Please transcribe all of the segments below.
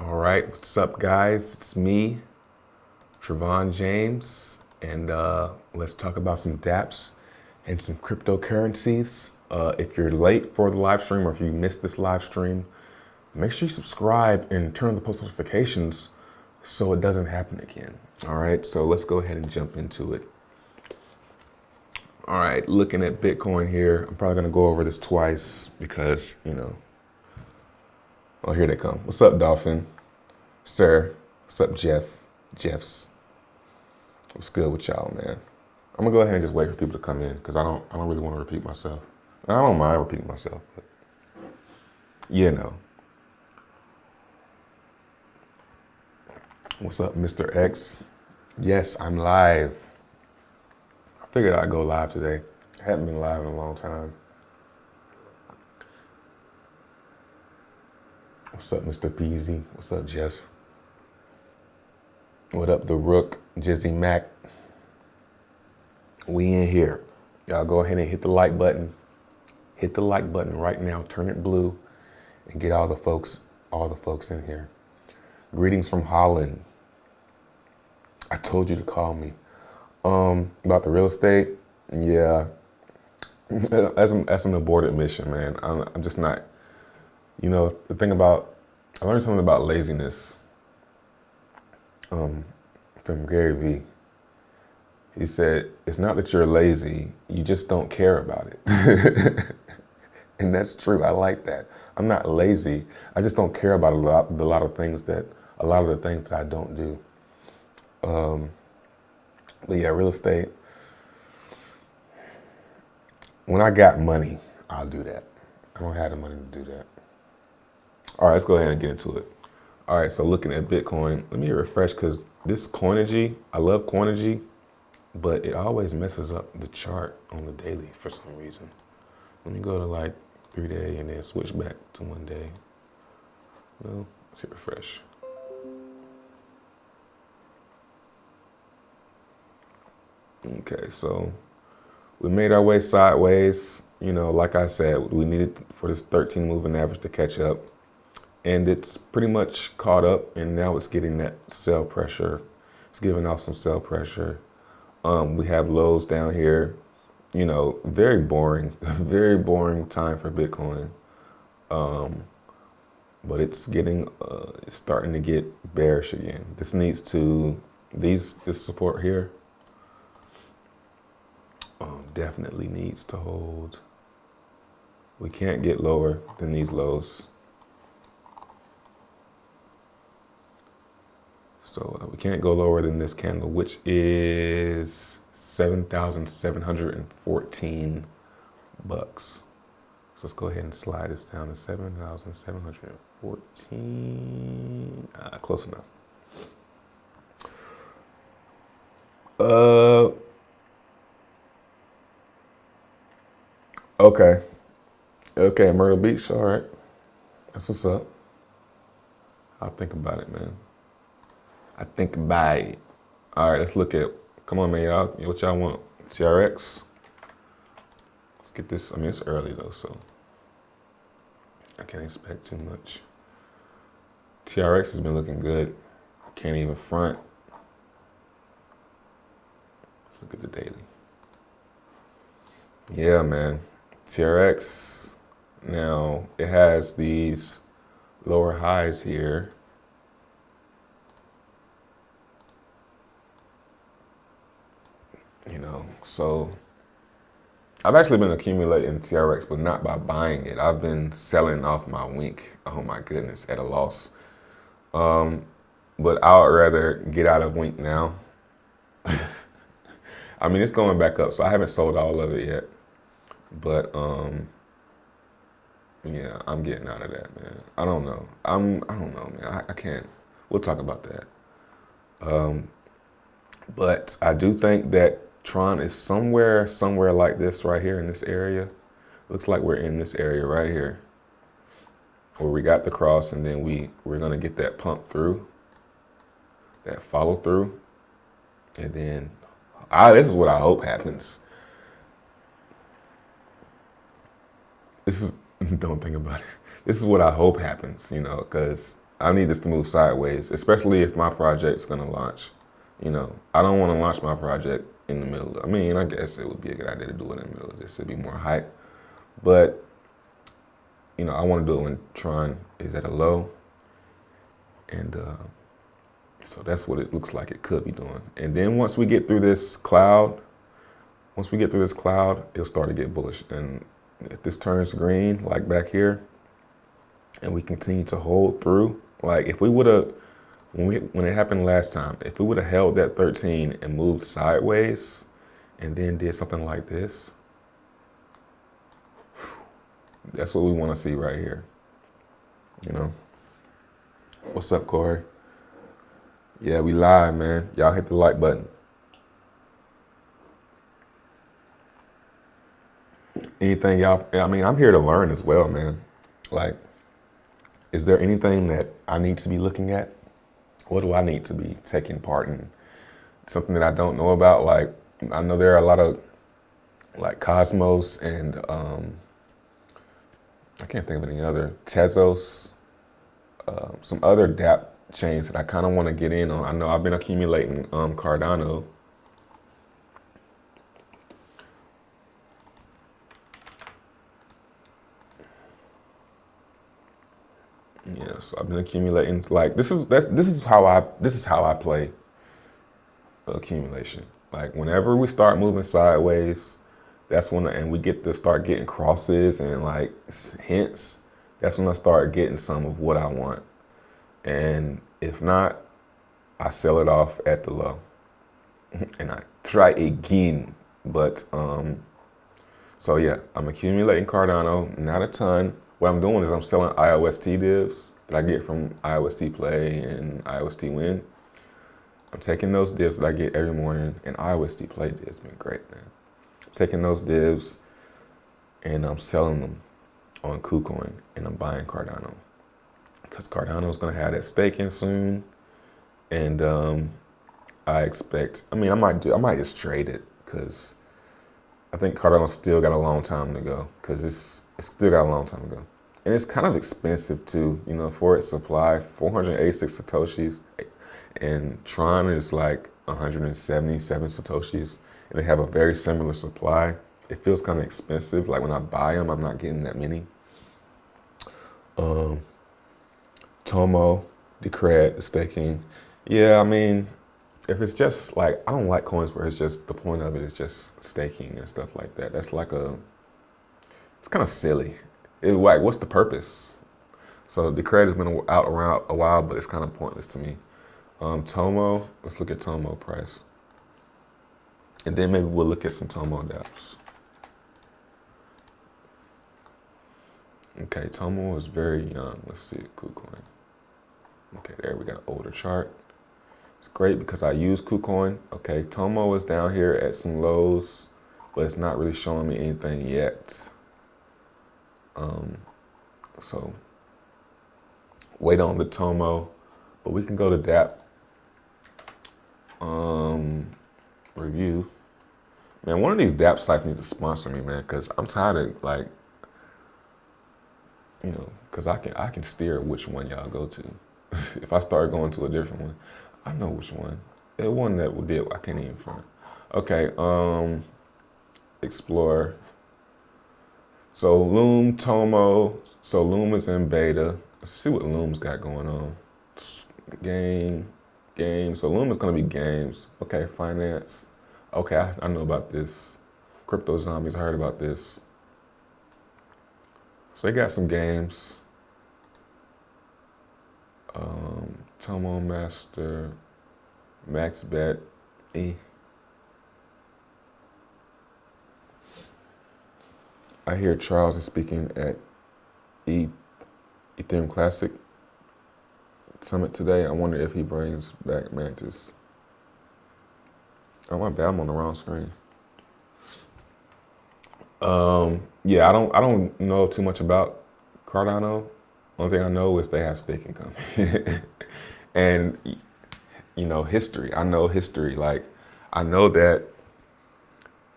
All right, what's up, guys? It's me, Trevon James, and let's talk about some dApps and some cryptocurrencies. If you're late for the live stream or if you missed this live stream, make sure you subscribe and turn on the post notifications so it doesn't happen again. All right, so let's go ahead and jump into it. All right, looking at Bitcoin here, I'm probably gonna go over this twice because, oh, here they come. What's up, Dolphin? Sir, what's up, Jeffs? What's good with y'all, man? I'm gonna go ahead and just wait for people to come in because I don't really want to repeat myself. I don't mind repeating myself, but What's up, Mr. X? Yes, I'm live. I figured I'd go live today. I haven't been live in a long time. What's up, Mr. Peasy? What's up, Jeff? What up, the Rook, Jizzy Mac? We in here. Y'all go ahead and hit the like button. Hit the like button right now. Turn it blue, and get all the folks in here. Greetings from Holland. I told you to call me. About the real estate, yeah. That's an aborted mission, man. I'm just not. I learned something about laziness. From Gary Vee. He said, it's not that you're lazy, you just don't care about it. And that's true, I like that. I'm not lazy, I just don't care about a lot of the things that I don't do. But yeah, real estate. When I got money, I'll do that. I don't have the money to do that. All right, let's go ahead and get into it. All right, so looking at Bitcoin, let me refresh because this Coinigy, I love Coinigy, but it always messes up the chart on the daily for some reason. Let me go to like 3 day and then switch back to 1 day. No, let's hit refresh. Okay, so we made our way sideways. Like I said, we needed for this 13 moving average to catch up. And it's pretty much caught up, and now it's getting that sell pressure. It's giving off some sell pressure. We have lows down here. Very boring, very boring time for Bitcoin. But it's it's starting to get bearish again. This support here definitely needs to hold. We can't get lower than these lows. So we can't go lower than this candle, which is 7,714 bucks. So let's go ahead and slide this down to 7,714. Close enough. Okay. Okay, Myrtle Beach, all right. That's what's up. I'll think about it, man. I think about it. All right, let's look at, come on, man, y'all. What y'all want? TRX? Let's get this. I mean, it's early, though, so I can't expect too much. TRX has been looking good. Can't even front. Let's look at the daily. Yeah, man. TRX, now, it has these lower highs here. So I've actually been accumulating TRX, but not by buying it. I've been selling off my wink. Oh my goodness, at a loss. But I would rather get out of wink now. I mean, it's going back up, so I haven't sold all of it yet. But yeah, I'm getting out of that, man. I don't know. I don't know, man. I can't. We'll talk about that. But I do think that Tron is somewhere like this right here in this area. Looks like we're in this area right here, where we got the cross, and then we're gonna get that pump through, that follow through, and then this is what I hope happens. Don't think about it. This is what I hope happens, because I need this to move sideways, especially if my project's gonna launch. You know, I don't want to launch my project in the middle. I mean, I guess it would be a good idea to do it in the middle of this. It'd be more hype. But, you know, I want to do it when Tron is at a low. And so that's what it looks like it could be doing. And then once we get through this cloud, it'll start to get bullish. And if this turns green, like back here, and we continue to hold through, like if we would have, when it happened last time, if we would have held that 13 and moved sideways and then did something like this, that's what we want to see right here. You know? What's up, Corey? Yeah, we live, man. Y'all hit the like button. Anything y'all, I mean, I'm here to learn as well, man. Like, is there anything that I need to be looking at? What do I need to be taking part in? Something that I don't know about? Like, I know there are a lot of, like, Cosmos and, I can't think of any other, Tezos, some other dApp chains that I kind of want to get in on. I know I've been accumulating Cardano. Yeah, so I've been accumulating. Like this is how I play accumulation. Like whenever we start moving sideways, that's when and we get to start getting crosses and like hints. That's when I start getting some of what I want. And if not, I sell it off at the low, and I try again. But so yeah, I'm accumulating Cardano, not a ton. What I'm doing is I'm selling Iostplay divs that I get from Iostplay and Iostwin. I'm taking those divs that I get every morning, and Iostplay divs been great, man. I'm taking those divs and I'm selling them on KuCoin, and I'm buying Cardano because Cardano is going to have that staking soon, and I expect. I mean, I might just trade it because I think Cardano's still got a long time to go because it's still got a long time to go. And it's kind of expensive too, you know, for its supply, 486 Satoshis. And Tron is like 177 Satoshis. And they have a very similar supply. It feels kind of expensive. Like when I buy them, I'm not getting that many. Tomo, Decred, the staking. Yeah, I mean, if it's just like, I don't like coins where it's just, the point of it is just staking and stuff like that. That's like it's kind of silly. It's like, what's the purpose? So Decred has been out around a while, but it's kind of pointless to me. Tomo, let's look at Tomo price. And then maybe we'll look at some Tomo dApps. Okay, Tomo is very young. Let's see, KuCoin. Okay, there we got an older chart. It's great because I use KuCoin. Okay, Tomo is down here at some lows, but it's not really showing me anything yet. So wait on the Tomo, but we can go to dApp review. Man, one of these dApp sites needs to sponsor me, man, because I'm tired of like, you know, because I can steer which one y'all go to. If I start going to a different one, I know which one. The one that did, I can't even front. Okay, explore. So Loom, Tomo. So Loom is in beta. Let's see what Loom's got going on. Game. So Loom is gonna be games. Okay, finance. Okay, I know about this. Crypto Zombies, I heard about this. So they got some games. Tomo Master, Max Bet, I hear Charles is speaking at Ethereum Classic Summit today. I wonder if he brings back Mantis. Oh my bad, I'm on the wrong screen. Yeah, I don't know too much about Cardano. Only thing I know is they have staking coming. And you know, history. I know history. Like I know that it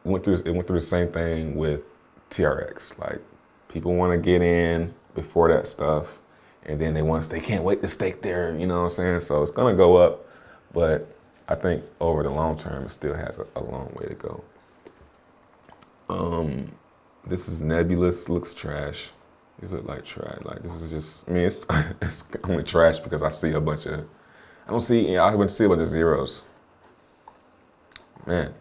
went through the same thing with TRX. Like people want to get in before that stuff, and then they can't wait to stake there, you know what I'm saying? So it's gonna go up, but I think over the long term, it still has a long way to go. This is nebulous, looks trash. These look like trash. Like this is just, I mean, it's it's only trash because I see a bunch of, I don't see, I haven't seen a bunch of zeros. Man,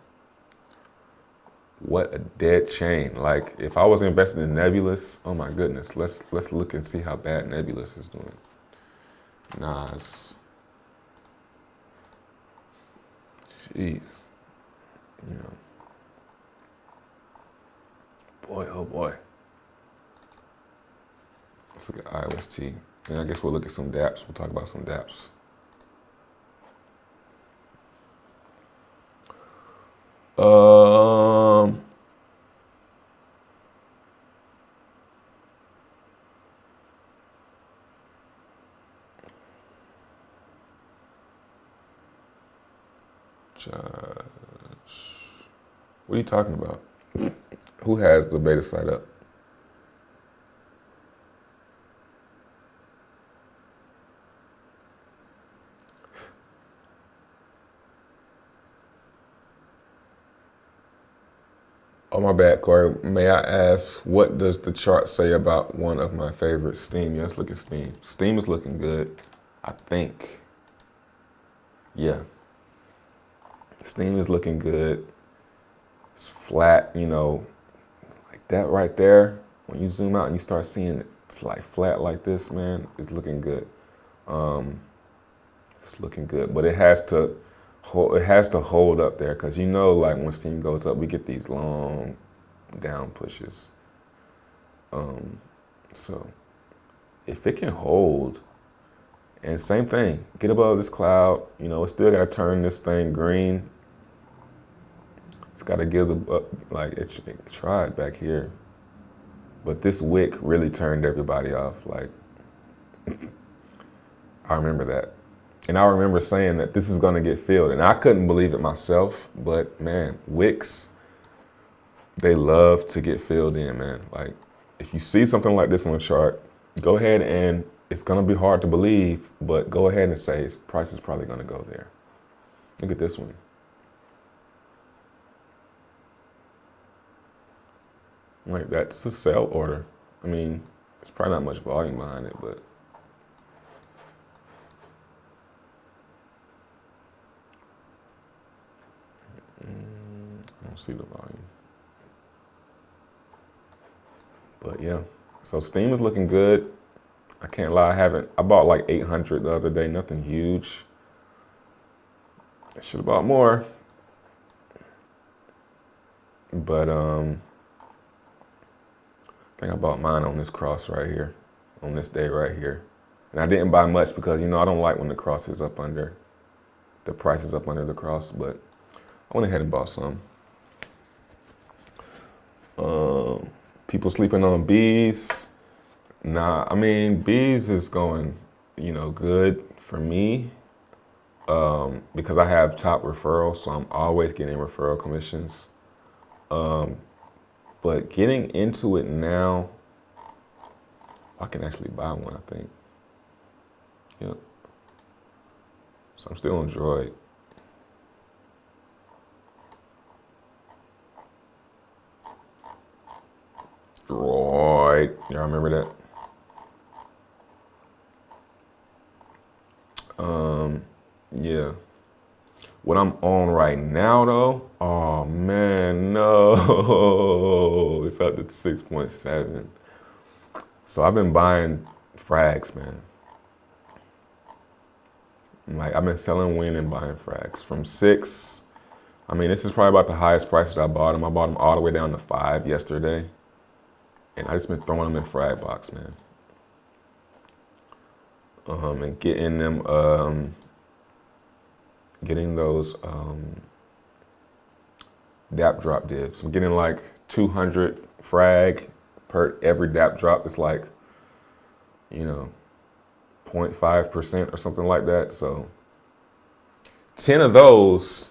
what a dead chain. Like if I was invested in Nebulous, oh my goodness, let's look and see how bad Nebulous is doing. Nas. Jeez. You know. Boy, oh boy. Let's look at IOST. And I guess we'll look at some dApps. We'll talk about some dApps. Josh. What are you talking about? Who has the beta site up? Oh, my bad, Corey. May I ask, what does the chart say about one of my favorites, Steem? Let's look at Steem. Steem is looking good, I think. Yeah. Steem is looking good. It's flat, you know, like that right there. When you zoom out and you start seeing it like flat like this, man, it's looking good. It's looking good, but it has to hold up there, because you know, like when Steem goes up, we get these long down pushes. So if it can hold, and same thing, get above this cloud, you know, it's still got to turn this thing green. It's got to give the, like it tried back here, but this wick really turned everybody off. Like, I remember that. And I remember saying that this is going to get filled. And I couldn't believe it myself, but man, wicks, they love to get filled in, man. Like, if you see something like this on the chart, go ahead, and it's going to be hard to believe, but go ahead and say its price is probably going to go there. Look at this one. Like, that's a sell order. I mean, there's probably not much volume behind it, but I don't see the volume. But yeah, so Steem is looking good. I can't lie, I bought like 800 the other day, nothing huge. I should have bought more. But I think I bought mine on this cross right here, on this day right here. And I didn't buy much because, you know, I don't like when the cross is up under, the price is up under the cross, but I went ahead and bought some. People sleeping on bees. Nah, I mean, bees is going, you know, good for me because I have top referrals, so I'm always getting referral commissions. But getting into it now, I can actually buy one, I think. Yep. So I'm still on Droid. Droid. Y'all remember that? Yeah. What I'm on right now, though, oh man, no. It's up to 6.7. So I've been buying frags, man. Like, I've been selling win and buying frags from 6. I mean, this is probably about the highest price that I bought them. I bought them all the way down to 5 yesterday. And I just been throwing them in frag box, man. And getting them, getting those dApp drop divs. I'm getting like 200 frag per every dApp drop. It's like, you know, 0.5% or something like that. So 10 of those,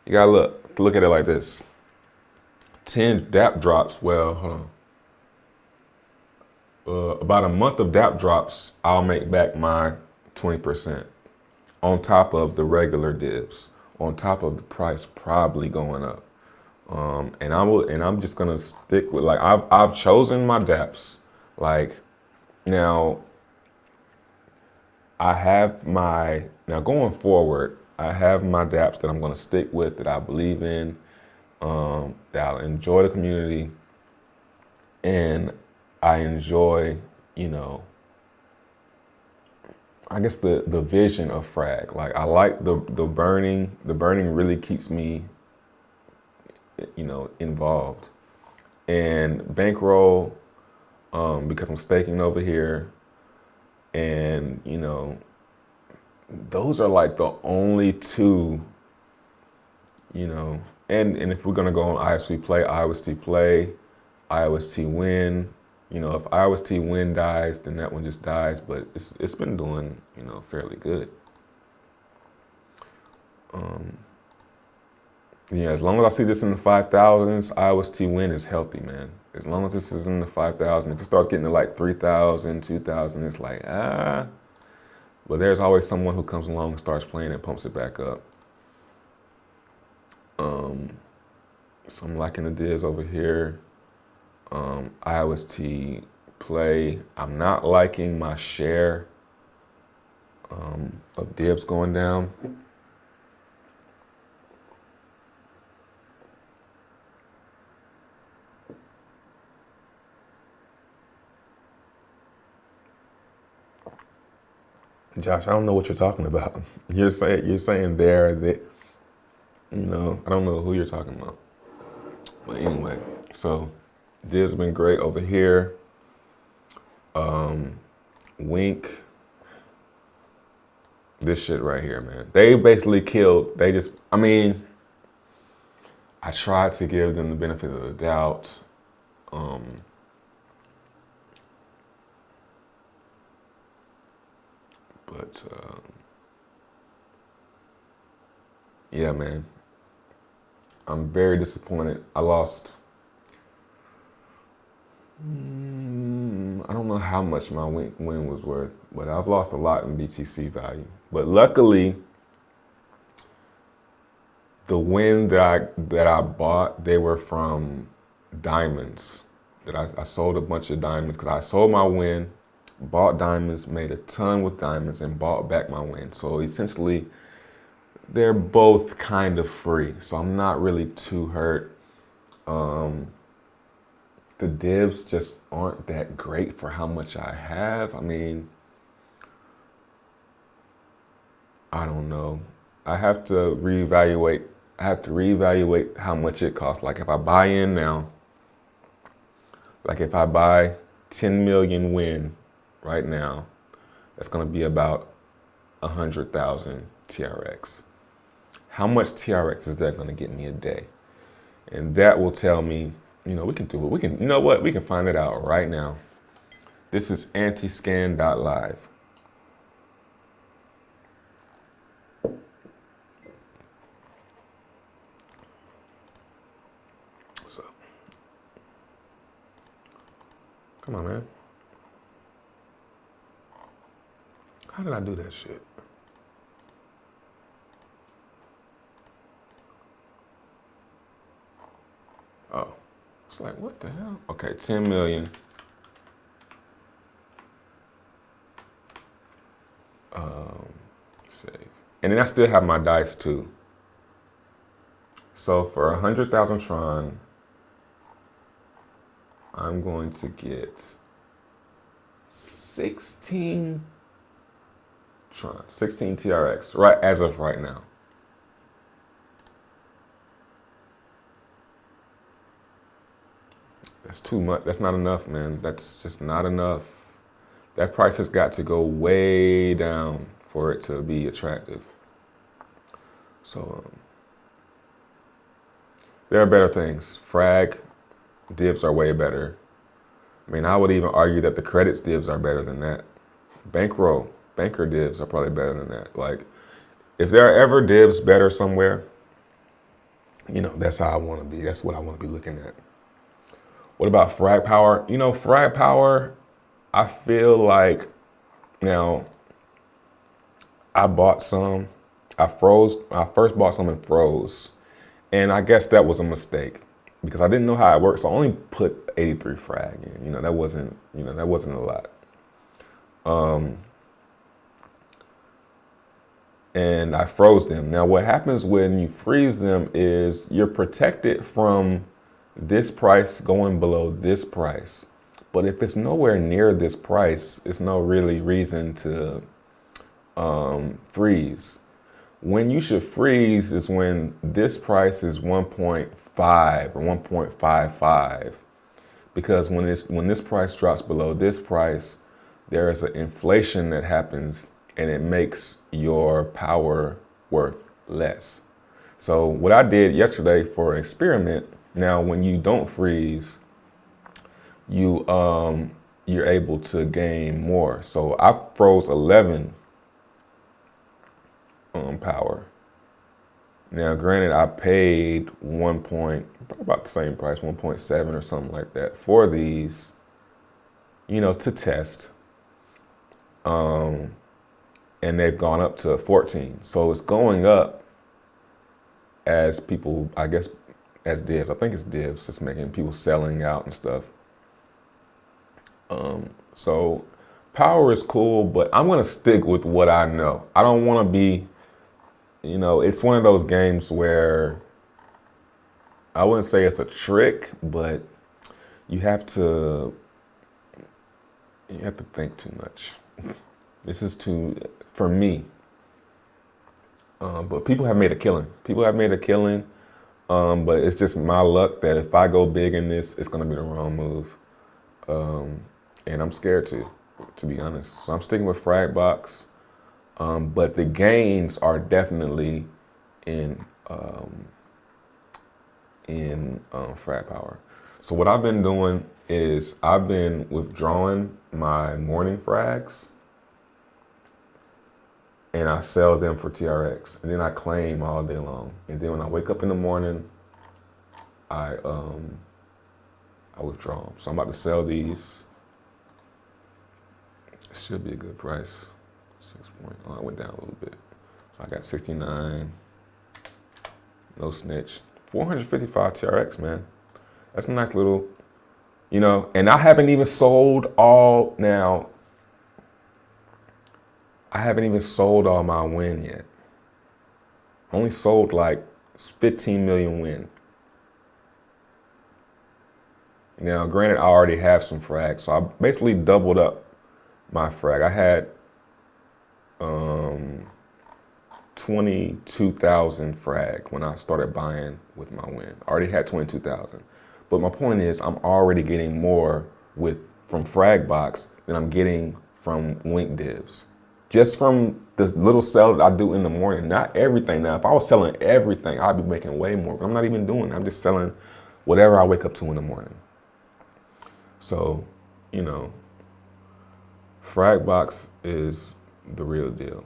you gotta look at it like this. 10 dApp drops, well, hold on. about a month of dApp drops, I'll make back my 20% on top of the regular divs, on top of the price probably going up. I'm just gonna stick with, like, I've chosen my dApps. Like, now going forward, I have my dApps that I'm gonna stick with, that I believe in, that I'll enjoy the community, and I enjoy, you know, I guess the vision of Frag. Like, I like the burning. The burning really keeps me, you know, involved. And Bankroll, because I'm staking over here, and, you know, those are like the only two, you know. And if we're gonna go on Iostplay, Iostwin. You know, if Iostwin dies, then that one just dies. But it's been doing, you know, fairly good. Yeah, as long as I see this in the 5,000s, Iostwin is healthy, man. As long as this is in the 5,000, if it starts getting to like 3,000, 2,000, it's like, ah. But there's always someone who comes along and starts playing and pumps it back up. So I'm liking the divs over here. Iostplay. I'm not liking my share of divs going down. Josh, I don't know what you're talking about. You're saying there that, you know, I don't know who you're talking about. But anyway, so divs been great over here. Wink. This shit right here, man. They basically killed. I mean, I tried to give them the benefit of the doubt. But yeah, man. I'm very disappointed. I lost. I don't know how much my win was worth, but I've lost a lot in BTC value. But luckily, the win that I bought, they were from diamonds. That I sold a bunch of diamonds because I sold my win, bought diamonds, made a ton with diamonds, and bought back my win. So essentially, they're both kind of free. So I'm not really too hurt. The divs just aren't that great for how much I have. I mean, I don't know. I have to reevaluate. I have to reevaluate how much it costs. Like, if I buy in now, like if I buy 10 million win right now, that's gonna be about 100,000 TRX. How much TRX is that gonna get me a day? And that will tell me, you know, we can do it. We can, you know what? We can find it out right now. This is antiscan.live. So, come on, man. How did I do that shit? Oh, it's like, what the hell? Okay, 10 million. Save. And then I still have my dice too. So for 100,000 Tron, I'm going to get 16 Tron, 16 TRX, right as of right now. That's too much. That's not enough, man. That's just not enough. That price has got to go way down for it to be attractive. So there are better things. Frag divs are way better. I mean, I would even argue that the credits divs are better than that. Bankroll, banker divs are probably better than that. Like, if there are ever divs better somewhere, you know, that's how I want to be. That's what I want to be looking at. What about Frag Power? You know, Frag Power, I feel like now I bought some. I first bought some and froze. And I guess that was a mistake because I didn't know how it worked. So I only put 83 frag in. That wasn't a lot. And I froze them. Now what happens when you freeze them is you're protected from this price going below this price. But if it's nowhere near this price, it's no really reason to freeze. When you should freeze is when this price is 1.5 or 1.55, because when this price drops below this price, there is an inflation that happens and it makes your power worth less. So what I did yesterday for an experiment, now when you don't freeze, you're able to gain more. So I froze 11 power. Now, granted, I paid about the same price, 1.7 or something like that for these, to test. And they've gone up to 14. So it's going up as people, I guess, as divs. I think it's divs. It's making people selling out and stuff. So power is cool, but I'm going to stick with what I know. I don't want to be, it's one of those games where I wouldn't say it's a trick, but you have to think too much. This is for me. But people have made a killing. But it's just my luck that if I go big in this, it's going to be the wrong move. And I'm scared to be honest. So I'm sticking with Fragbox. But the gains are definitely in frag power. So what I've been doing is I've been withdrawing my morning frags and I sell them for TRX, and then I claim all day long. And then when I wake up in the morning, I withdraw them. So I'm about to sell these. It should be a good price. I went down a little bit. So I got 69. No snitch. 455 TRX, man. That's a nice little, and I haven't even sold all now. I haven't even sold all my win yet. I only sold like 15 million win. Now, granted, I already have some frags, so I basically doubled up my frag. I had 22,000 frag when I started buying with my win. I already had 22,000. But my point is I'm already getting more from Fragbox than I'm getting from link divs. Just from the little sell that I do in the morning, not everything. Now, if I was selling everything, I'd be making way more, but I'm not even doing that. I'm just selling whatever I wake up to in the morning. So, Fragbox is the real deal.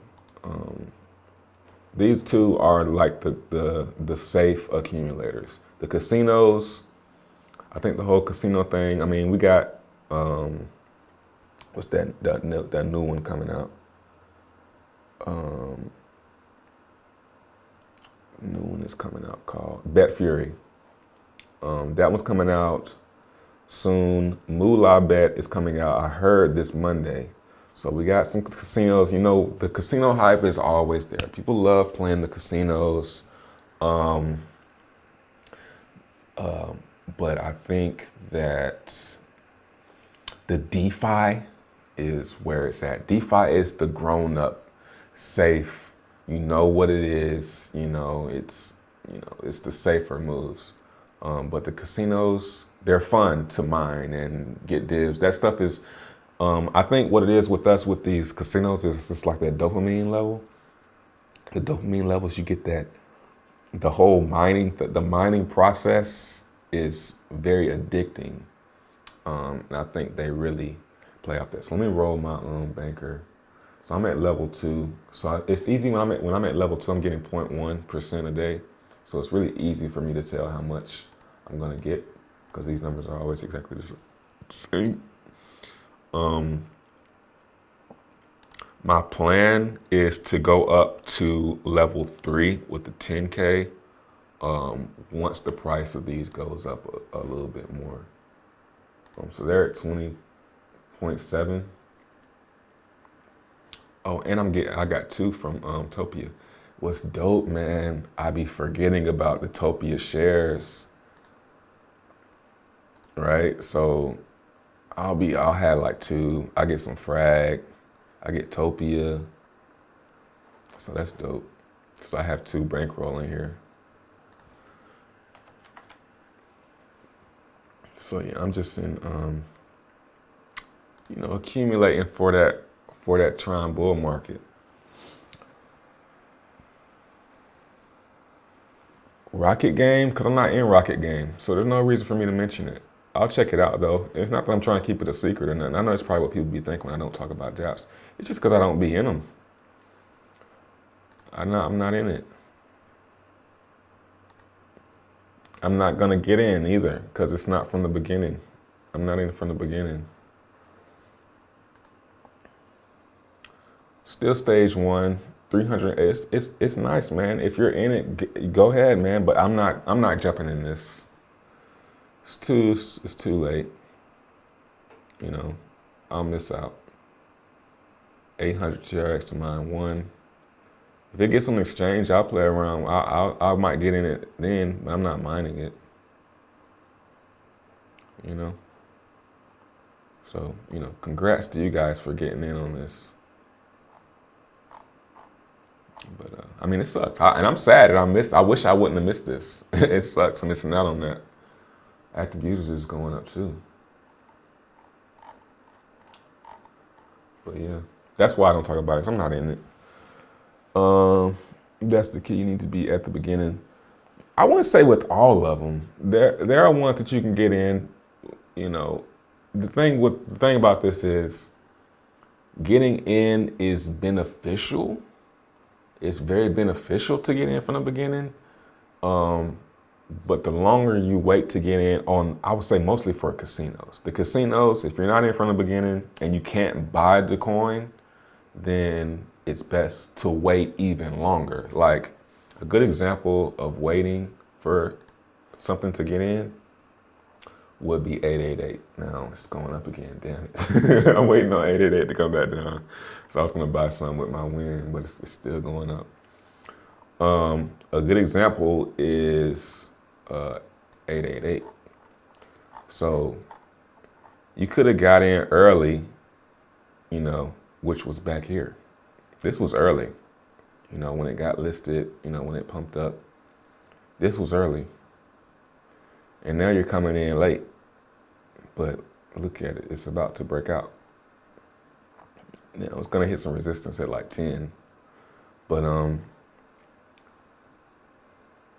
These two are like the safe accumulators. The casinos, I think the whole casino thing, I mean, we got, what's that new one coming out? New one is coming out called Bet Fury. That one's coming out soon. Moolah Bet is coming out, I heard, this Monday. So we got some casinos. The casino hype is always there. People love playing the casinos. But I think that the DeFi is where it's at. DeFi is the grown-up, safe. You know what it is. It's the safer moves. But the casinos, they're fun to mine and get divs. That stuff is. I think what it is with us with these casinos is just like that dopamine level. The dopamine levels, you get that. The whole mining, the mining process is very addicting. And I think they really play off that. So let me roll my banker. So I'm at level 2. So it's easy when I'm at level 2, I'm getting 0.1% a day. So it's really easy for me to tell how much I'm gonna get because these numbers are always exactly the same. My plan is to go up to level 3 with the 10K once the price of these goes up a little bit more. So they're at 20.7. Oh, and I got 2 from Topia. What's dope, man, I be forgetting about the Topia shares, right? So I'll have like 2. I get some Frag, I get Topia. So that's dope. So I have 2 Bankroll in here. So yeah, I'm just in, accumulating for that Tron bull market. Rocket Game, because I'm not in Rocket Game, so there's no reason for me to mention it. I'll check it out though. It's not that I'm trying to keep it a secret or nothing. I know it's probably what people be thinking when I don't talk about dApps. It's just because I don't be in them. I'm not in it. I'm not gonna get in either because it's not from the beginning. I'm not in from the beginning. Still stage 1, 300. It's nice, man. If you're in it, go ahead, man. But I'm not jumping in this. It's too late. I'll miss out. 800 TRX to mine 1. If it gets on exchange, I'll play around. I might get in it then, but I'm not mining it. So, congrats to you guys for getting in on this. But, it sucks. And I'm sad that I wish I wouldn't have missed this. It sucks. I'm missing out on that. Active users is going up too. But yeah, that's why I don't talk about it, 'cause I'm not in it. That's the key. You need to be at the beginning. I wouldn't say with all of them. There are ones that you can get in. The thing about this is getting in is beneficial. It's very beneficial to get in from the beginning. But the longer you wait to get in I would say mostly for casinos. The casinos, if you're not in from the beginning and you can't buy the coin, then it's best to wait even longer. Like a good example of waiting for something to get in would be 888. Now it's going up again, damn it. I'm waiting on 888 to come back down. So I was gonna buy some with my win, but it's still going up. A good example is 888. So you could have got in early, which was back here. This was early, when it got listed, when it pumped up. This was early. And now you're coming in late. But look at it, it's about to break out. It's gonna hit some resistance at like 10. But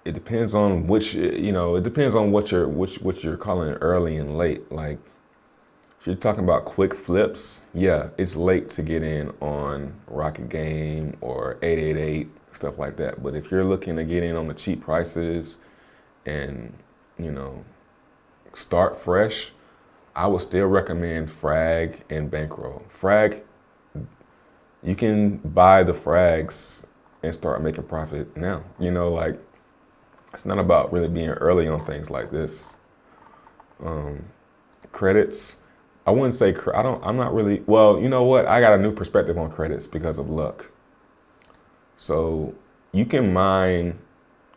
it depends on which, it depends on what you're calling early and late. Like if you're talking about quick flips, yeah, it's late to get in on Rocket Game or 888, stuff like that. But if you're looking to get in on the cheap prices and, start fresh, I would still recommend Frag and Bankroll. Frag, you can buy the Frags and start making profit now. It's not about really being early on things like this. Credits, I wouldn't say, I'm not really, well, you know what? I got a new perspective on credits because of luck. So you can mine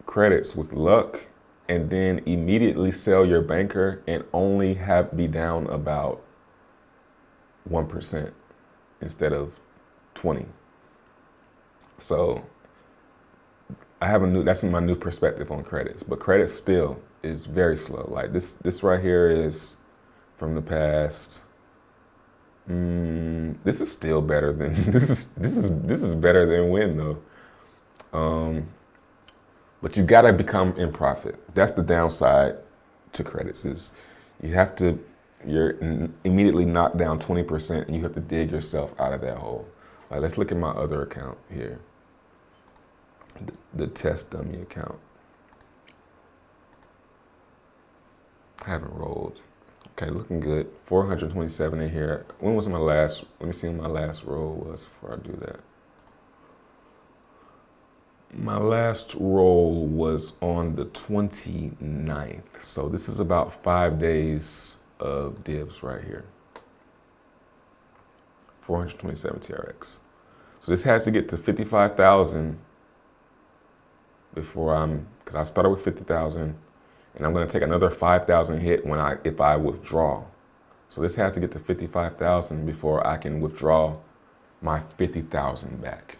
credits with luck and then immediately sell your banker and only be down about 1% instead of 20. So that's my new perspective on credits, but credit still is very slow. Like this right here is from the past. This is still better than, this is better than win though. But you gotta become in profit. That's the downside to credits is you're immediately knocked down 20% and you have to dig yourself out of that hole. Like let's look at my other account here. The test dummy account. I haven't rolled. Okay, looking good. 427 in here. When was my last, let me see when my last roll was before I do that. My last roll was on the 29th. So this is about 5 days of dibs right here. 427 TRX. So this has to get to 55,000 before because I started with 50,000 and I'm gonna take another 5,000 hit if I withdraw. So this has to get to 55,000 before I can withdraw my 50,000 back.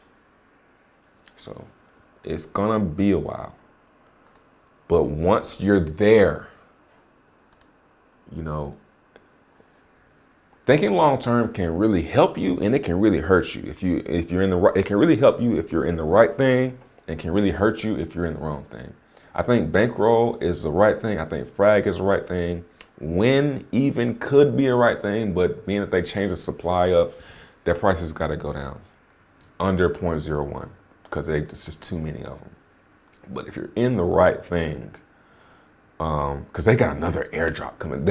So it's gonna be a while. But once you're there, you know, thinking long term can really help you and it can really hurt you. If you're in the right, it can really help you if you're in the right thing and can really hurt you if you're in the wrong thing. I think Bankroll is the right thing. I think Frag is the right thing. Win even could be a right thing, but being that they changed the supply up, their prices got to go down under 0.01 because there's just too many of them. But if you're in the right thing, because they got another airdrop coming.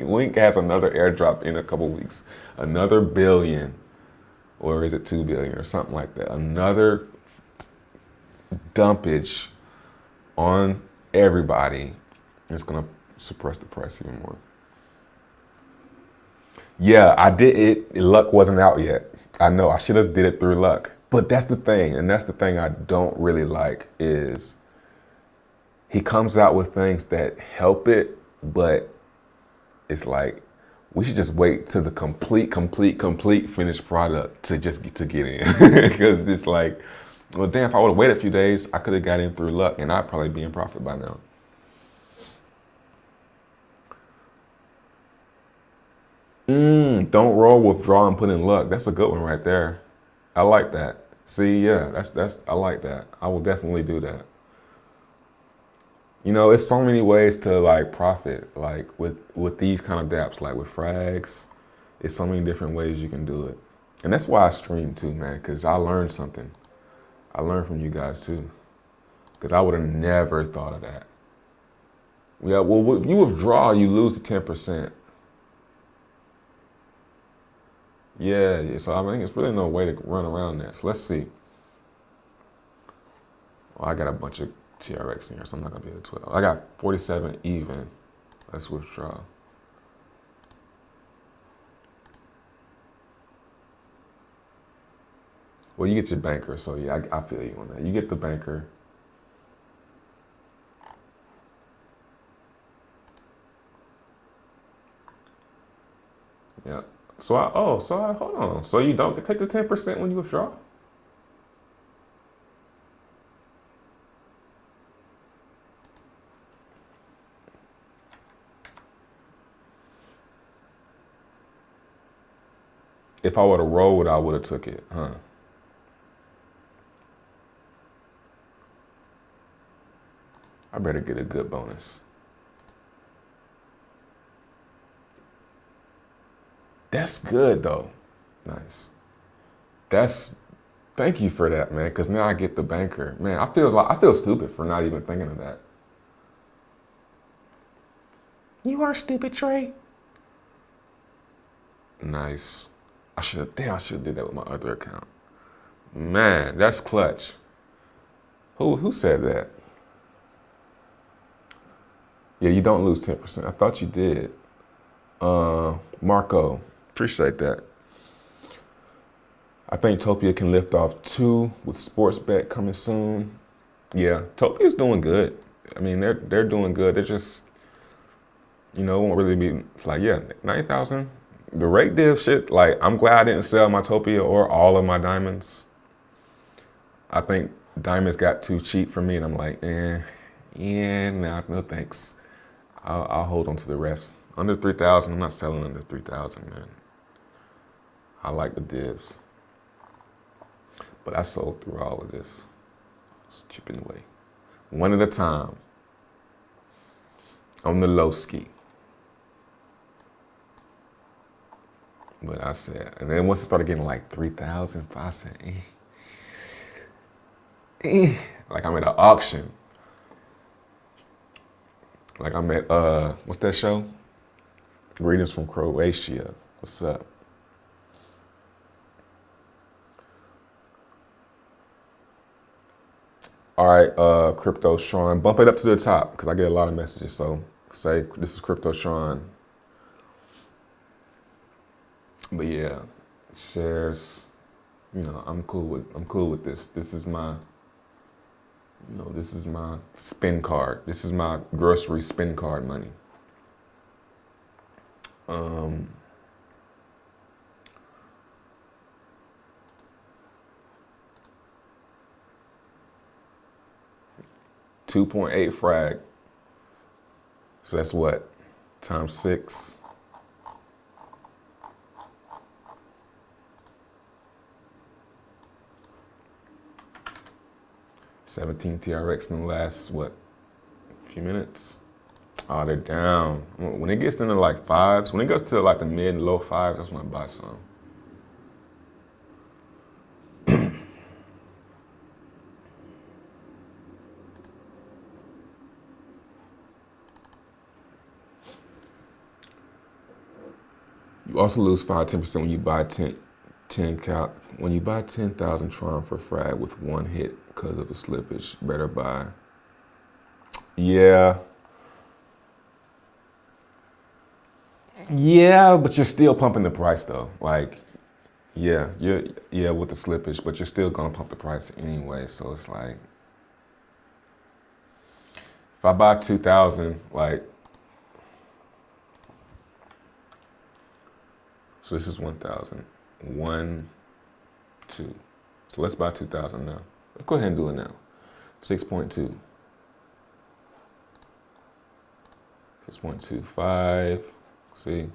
Wink has another airdrop in a couple weeks, another billion, or is it 2 billion or something like that? Another dumpage on everybody. It's gonna suppress the price even more. Yeah, I did it. Luck wasn't out yet. I know I should have did it through luck, but that's the thing, and that's the thing I don't really like is he comes out with things that help it, but it's like we should just wait to the complete finished product to get in because it's like, well, damn, if I would have waited a few days, I could have got in through luck and I'd probably be in profit by now. Don't roll, withdraw, and put in luck. That's a good one right there. I like that. See, yeah, I like that. I will definitely do that. You know, it's so many ways to like profit, like with these kind of dApps, like with frags, it's so many different ways you can do it. And that's why I stream too, man, because I learned something. I learned from you guys too, because I would have never thought of that. Yeah, well, if you withdraw, you lose the 10%. Yeah, so I think it's really no way to run around that. So let's see. Well, I got a bunch of TRX in here, so I'm not gonna be at 12. I got 47 even. Let's withdraw. Well, you get your banker, so yeah, I feel you on that. You get the banker. Yeah. Hold on. So you don't take the 10% when you withdraw? If I would have rolled, I would have took it, huh? I better get a good bonus. That's good though. Nice. Thank you for that, man, because now I get the banker. Man, I feel stupid for not even thinking of that. You are stupid, Trey. Nice. I should have did that with my other account. Man, that's clutch. Who said that? Yeah, you don't lose 10%. I thought you did. Marco, appreciate that. I think Topia can lift off 2 with sports bet coming soon. Yeah, Topia's doing good. I mean, they're doing good. They're just, you know, it won't really be. It's like, yeah, 9,000. The rate div shit. Like, I'm glad I didn't sell my Topia or all of my diamonds. I think diamonds got too cheap for me, and I'm like, no thanks. I'll hold on to the rest. Under 3,000, I'm not selling under 3,000, man. I like the divs. But I sold through all of this. Just chipping away. One at a time. On the low ski. But I said, and then once it started getting like 3,000, I said, like I'm at an auction. Like I'm at, what's that show? Greetings from Croatia. What's up? All right, Crypto Sean, bump it up to the top because I get a lot of messages. So say this is Crypto Sean. But yeah, shares. You know, I'm cool with this. This is my, you know, this is my spin card. This is my grocery spin card money. 2.8 frag. So that's what? Times 6. $17 TRX in the last, what, few minutes? Oh, they're down. When it gets into like 5s, when it goes to like the mid and low 5s, that's when I buy some. You also lose 5-10% when you buy 10 when you buy 10,000 Tron for Frag with one hit because of the slippage. Better buy. Yeah. Yeah, but you're still pumping the price though. Like, yeah, with the slippage, but you're still gonna pump the price anyway. So it's like, if I buy 2,000, like, so this is 1,000. 1, 2. So let's buy 2,000 now. Let's go ahead and do it now. 6.2. 6.25. See?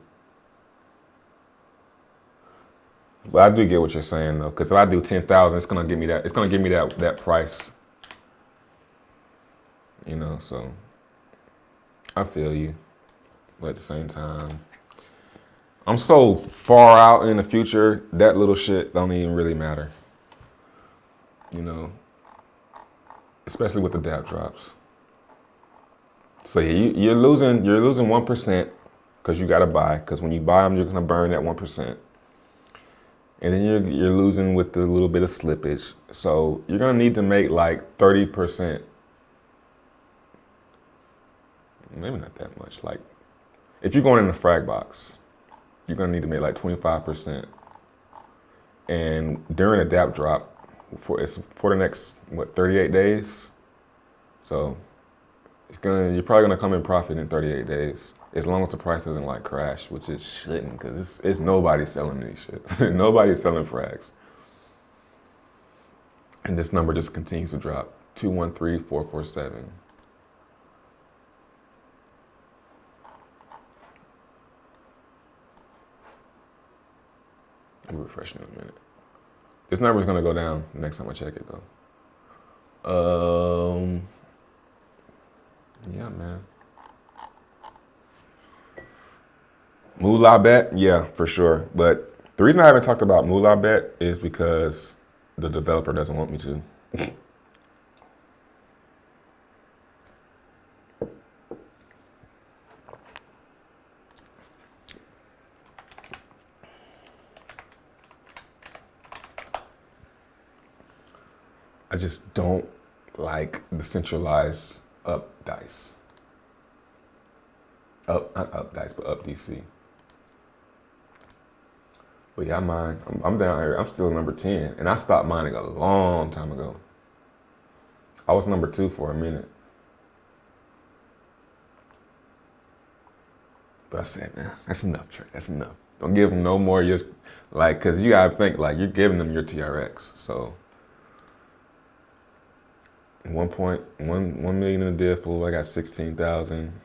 But I do get what you're saying though, because if I do 10,000, it's gonna give me that. It's gonna give me that price. You know, so I feel you. But at the same time, I'm so far out in the future, that little shit don't even really matter. You know, especially with the dApp drops. So yeah, you're losing 1% because you gotta buy. Because when you buy them, you're gonna burn that 1%, and then you're losing with the little bit of slippage. So you're gonna need to make like 30%. Maybe not that much. Like if you're going in the frag box, you're gonna need to make like 25%. And during a dApp drop, for the next 38 days. So you're probably gonna come in profit in 38 days, as long as the price doesn't like crash, which it shouldn't, because it's nobody selling these shit. Nobody's selling frags. And this number just continues to drop. 213,447. We'll refresh in a minute. This number is gonna go down next time I check it though. Yeah, man. Moolah bet, yeah, for sure. But the reason I haven't talked about Moolah bet is because the developer doesn't want me to. I just don't like the centralized up dice. Not up dice, but up DC. But yeah, I mine. I'm down here. I'm still number 10. And I stopped mining a long time ago. I was number 2 for a minute. But I said, nah, that's enough, Trey. That's enough. Don't give them no more. Because you gotta think, like, you're giving them your TRX. So 1.1 million in the div pool. I got 16,000.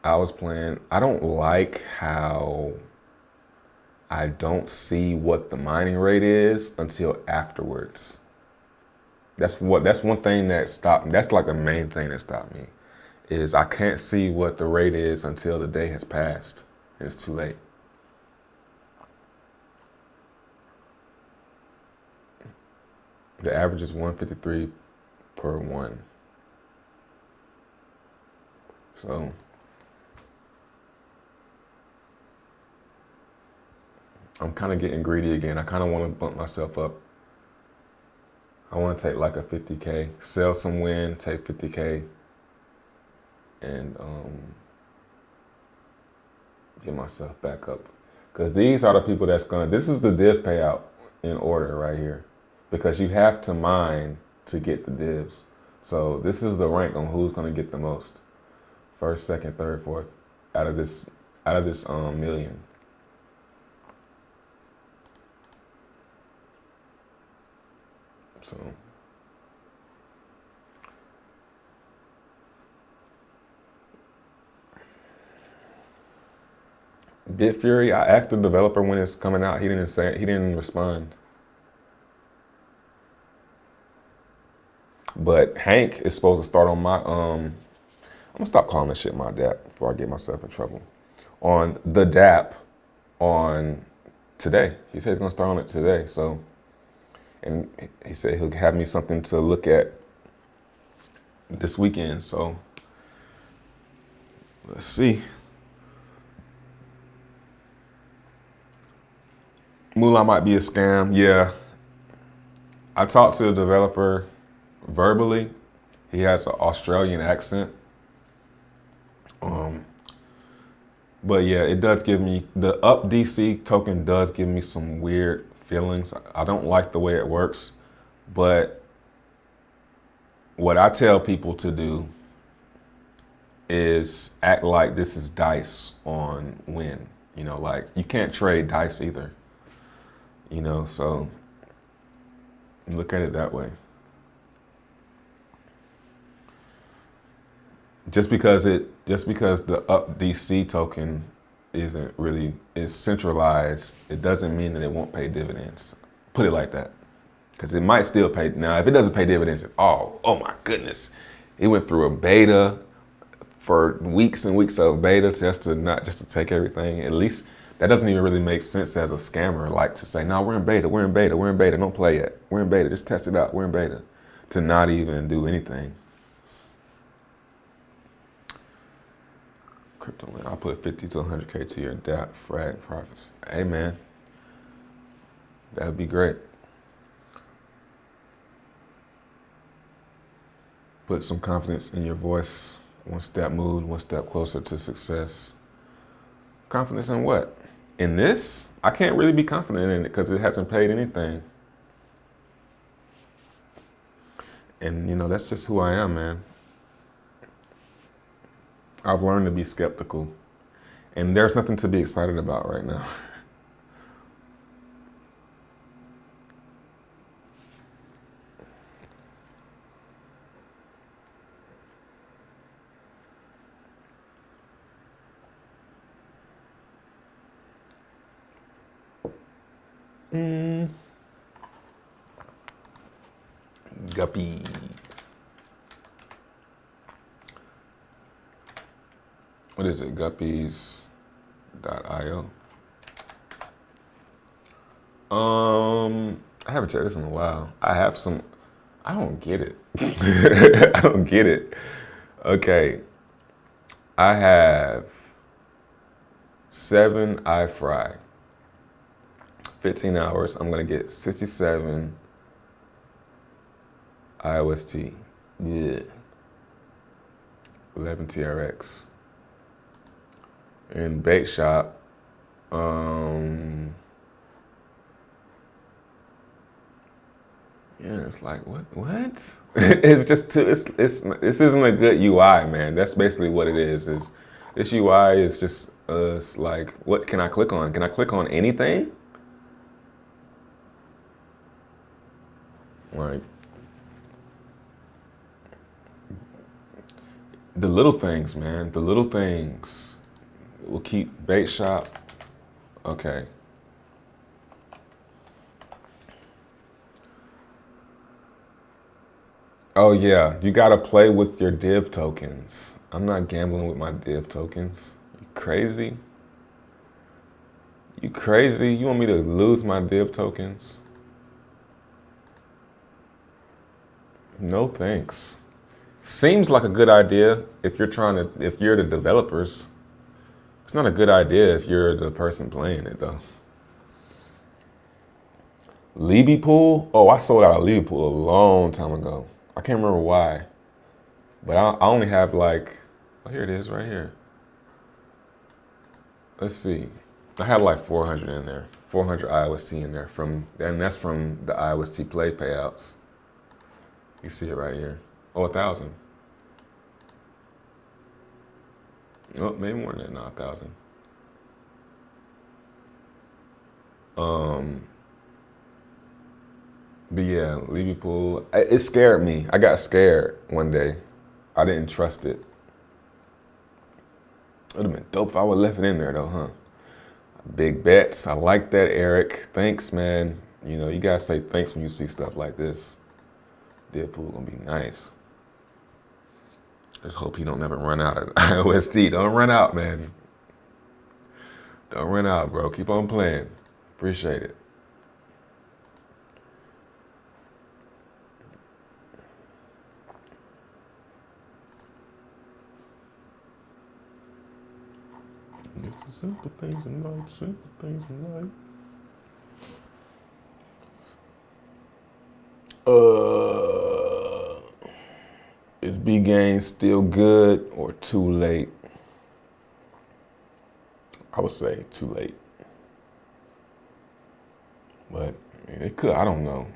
I was playing. I don't like how I don't see what the mining rate is until afterwards. That's one thing that stopped me. That's like the main thing that stopped me, is I can't see what the rate is until the day has passed and it's too late. The average is 153 per one. So I'm kind of getting greedy again. I kind of want to bump myself up. I want to take like a 50K, sell some win, take 50K, and get myself back up. Because these are the people that's gonna, this is the div payout in order right here. Because you have to mine to get the divs. So this is the rank on who's gonna get the most. First, second, third, fourth, out of this million. So Bit Fury, I asked the developer when it's coming out. He didn't say it. He didn't respond. But Hank is supposed to start on my I'm gonna stop calling this shit my dApp before I get myself in trouble. On the dApp on today. He said he's gonna start on it today. So, and he said he'll have me something to look at this weekend. So let's see. Moolah might be a scam. Yeah. I talked to the developer verbally. He has an Australian accent. But yeah, it does give me, the UpDC token does give me some weird feelings. I don't like the way it works, but what I tell people to do is act like this is dice on win. You know, like you can't trade dice either. You know, so look at it that way. Just because the UpDC token is centralized, it doesn't mean that it won't pay dividends. Put it like that. Because it might still pay. Now, if it doesn't pay dividends at all, oh my goodness. It went through a beta for weeks and weeks of beta just to take everything. At least that doesn't even really make sense as a scammer, like to say, no, we're in beta, don't play yet. We're in beta, just test it out, we're in beta. To not even do anything. Crypto, I'll put 50 to 100K to your dApp, Frag profits. Hey man, that'd be great. Put some confidence in your voice. One step moved, one step closer to success. Confidence in what? In this? I can't really be confident in it because it hasn't paid anything. And you know, that's just who I am, man. I've learned to be skeptical. And there's nothing to be excited about right now. Guppy. What is it? Guppies.io. I haven't checked this in a while. I don't get it. I don't get it. Okay. I have 7 iFry. 15 hours. I'm gonna get 67 Iost. Yeah. 11 TRX. In bait shop, yeah, it's like what? It's just this isn't a good UI, man. That's basically what it is. This UI is just it's like, what can I click on? Can I click on anything? Like the little things, man. The little things will keep bait shop. Okay. Oh yeah, you gotta play with your div tokens. I'm not gambling with my div tokens. You crazy? You crazy? You want me to lose my div tokens? No thanks. Seems like a good idea if you're the developers. It's not a good idea if you're the person playing it though. Libby Pool? Oh, I sold out of Libby Pool a long time ago. I can't remember why. But I only have like, oh, here it is right here. Let's see. I had like 400 in there. 400 Iostplay in there and that's from the Iostplay payouts. You see it right here. Oh, 1,000. Oh, maybe more than that, not 1,000. But yeah, Libby Pool. It scared me. I got scared one day. I didn't trust it. It would have been dope if I would have left it in there though, huh? Big bets. I like that, Eric. Thanks, man. You know, you gotta say thanks when you see stuff like this. Deadpool gonna be nice. Just hope he don't never run out of IOST. Don't run out, man. Don't run out, bro. Keep on playing. Appreciate it. It's the simple things in life, simple things in life. Is B game still good or too late? I would say too late. But it could, I don't know.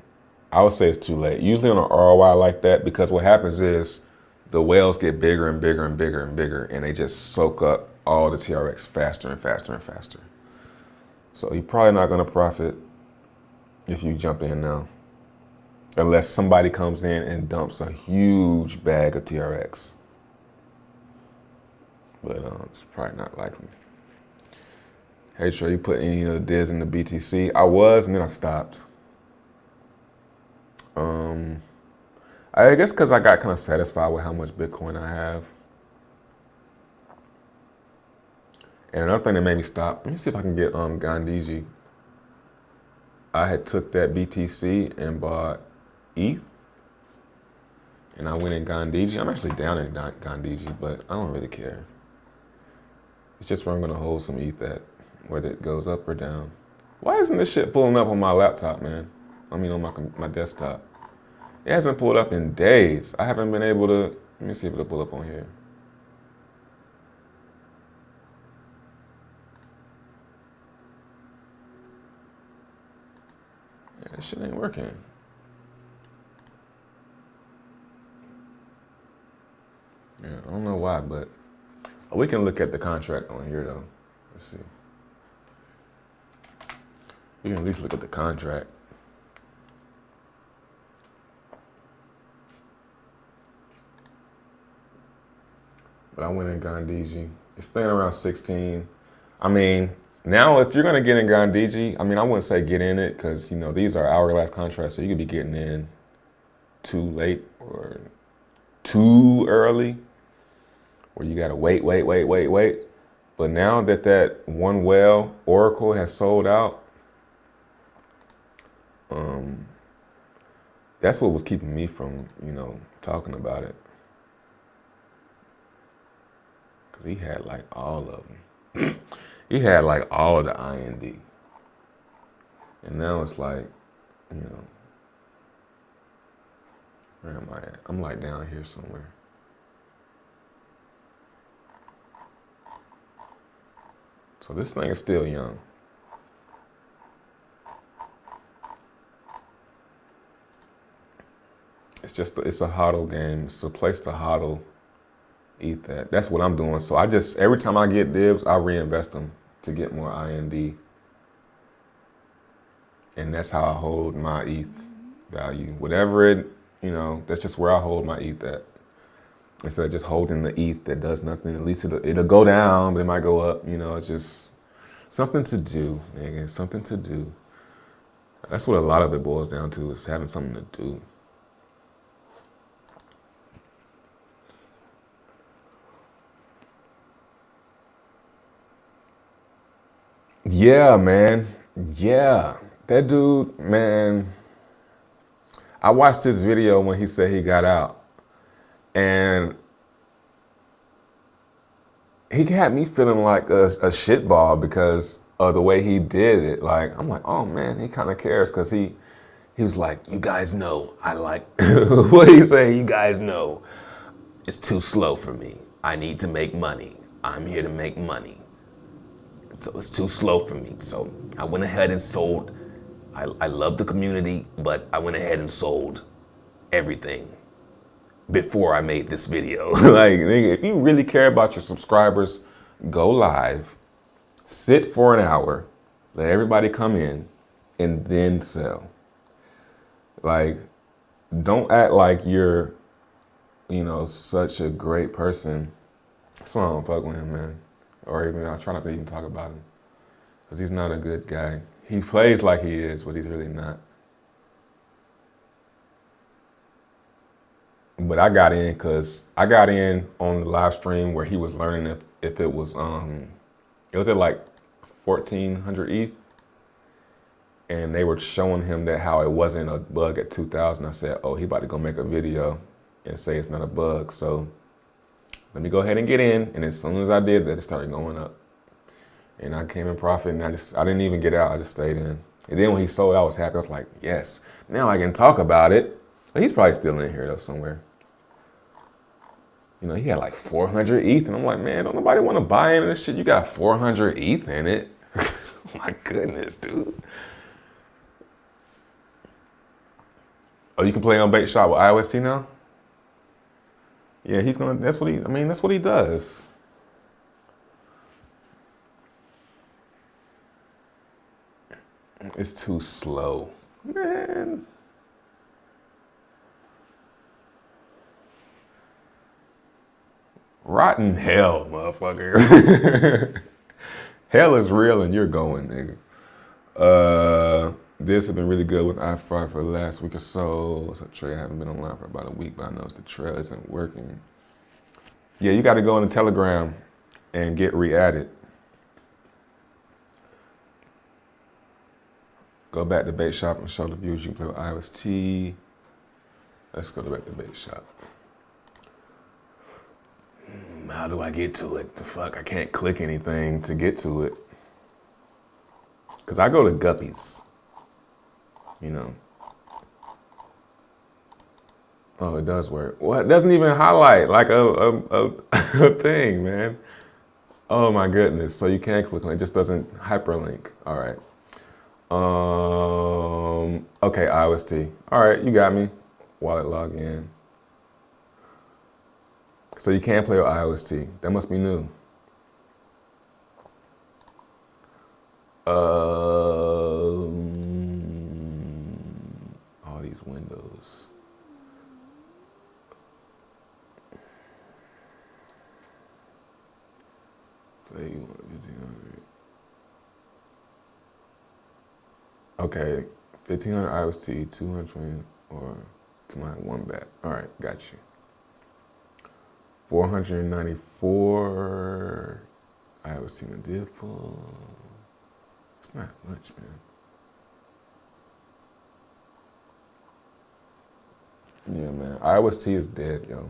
I would say it's too late. Usually on an ROI like that, because what happens is the whales get bigger and bigger and bigger and bigger, and they just soak up all the TRX faster and faster and faster. So you're probably not gonna profit if you jump in now. Unless somebody comes in and dumps a huge bag of TRX. But it's probably not likely. Hey Trey, you put any of the DIS in the BTC? I was, and then I stopped. I guess because I got kind of satisfied with how much Bitcoin I have. And another thing that made me stop, let me see if I can get Gandhiji. I had took that BTC and bought ETH. And I went in Gandhiji. I'm actually down in Gandhiji, but I don't really care. It's just where I'm gonna hold some ETH at, whether it goes up or down. Why isn't this shit pulling up on my laptop, man? I mean on my desktop. It hasn't pulled up in days. I haven't been able to, let me see if it'll pull up on here. Yeah, this shit ain't working. Yeah, I don't know why, but we can look at the contract on here though. Let's see. We can at least look at the contract. But I went in Gandhiji. It's staying around 16. I mean, now if you're gonna get in Gandhiji, I mean, I wouldn't say get in it because, you know, these are hourglass contracts, so you could be getting in too late or too early, where you gotta wait. But now that one whale, Oracle, has sold out, that's what was keeping me from, you know, talking about it. Cause he had like all of them. He had like all the IND. And now it's like, you know, where am I at? I'm like down here somewhere. So this thing is still young. It's a hodl game. It's a place to hodl ETH at. That's what I'm doing. So every time I get dibs, I reinvest them to get more IND. And that's how I hold my ETH value. Whatever it, you know, that's just where I hold my ETH at. Instead of just holding the ETH that does nothing, at least it'll go down, but it might go up. You know, it's just something to do, nigga, something to do. That's what a lot of it boils down to, is having something to do. Yeah, man. Yeah. That dude, man, I watched his video when he said he got out. And he had me feeling like a shitball because of the way he did it. Like, I'm like, oh man, he kind of cares because he was like, you guys know I like, what did he say? You guys know it's too slow for me. I need to make money. I'm here to make money. So it's too slow for me. So I went ahead and sold. I love the community, but I went ahead and sold everything before I made this video. Like, nigga, if you really care about your subscribers, go live, sit for an hour, let everybody come in, and then sell. Like, don't act like you're, you know, such a great person. That's why I don't fuck with him, man. Or even, I try not to even talk about him. Because he's not a good guy. He plays like he is, but he's really not. But I got in because I got in on the live stream where he was learning if it was at like 1400 ETH. And they were showing him that how it wasn't a bug at 2000. I said, oh, he about to go make a video and say it's not a bug. So let me go ahead and get in. And as soon as I did that, it started going up. And I came in profit and I didn't even get out. I just stayed in. And then when he sold, I was happy. I was like, yes, now I can talk about it. But he's probably still in here though somewhere. You know, he had like 400 ETH. And I'm like, man, don't nobody want to buy into this shit. You got 400 ETH in it. My goodness, dude. Oh, you can play on bait shop with Iostplay now? Yeah, that's what he does. It's too slow, man. Rotten hell, motherfucker. Hell is real and you're going, nigga. This has been really good with iFrag for the last week or so. So Trey, I haven't been online for about a week, but I noticed the trail isn't working. Yeah, you got to go in the Telegram and get re-added. Go back to bait shop and show the viewers you can play with Iostplay. Let's go back to bait shop. How do I get to it? The fuck, I can't click anything to get to it. Cause I go to Guppies, you know. Oh, it does work. What? It doesn't even highlight like a thing, man. Oh my goodness. So you can click on it, just doesn't hyperlink. All right. Okay, Iostplay. All right, you got me. Wallet login. So you can play with Iostplay. That must be new. All these windows. Play 1500. Okay, 1500 Iostplay, 220 or to my one bet. All right, got you. 494 Iostplay in div pool. It's not much, man. Yeah, man. Iostplay is dead, yo.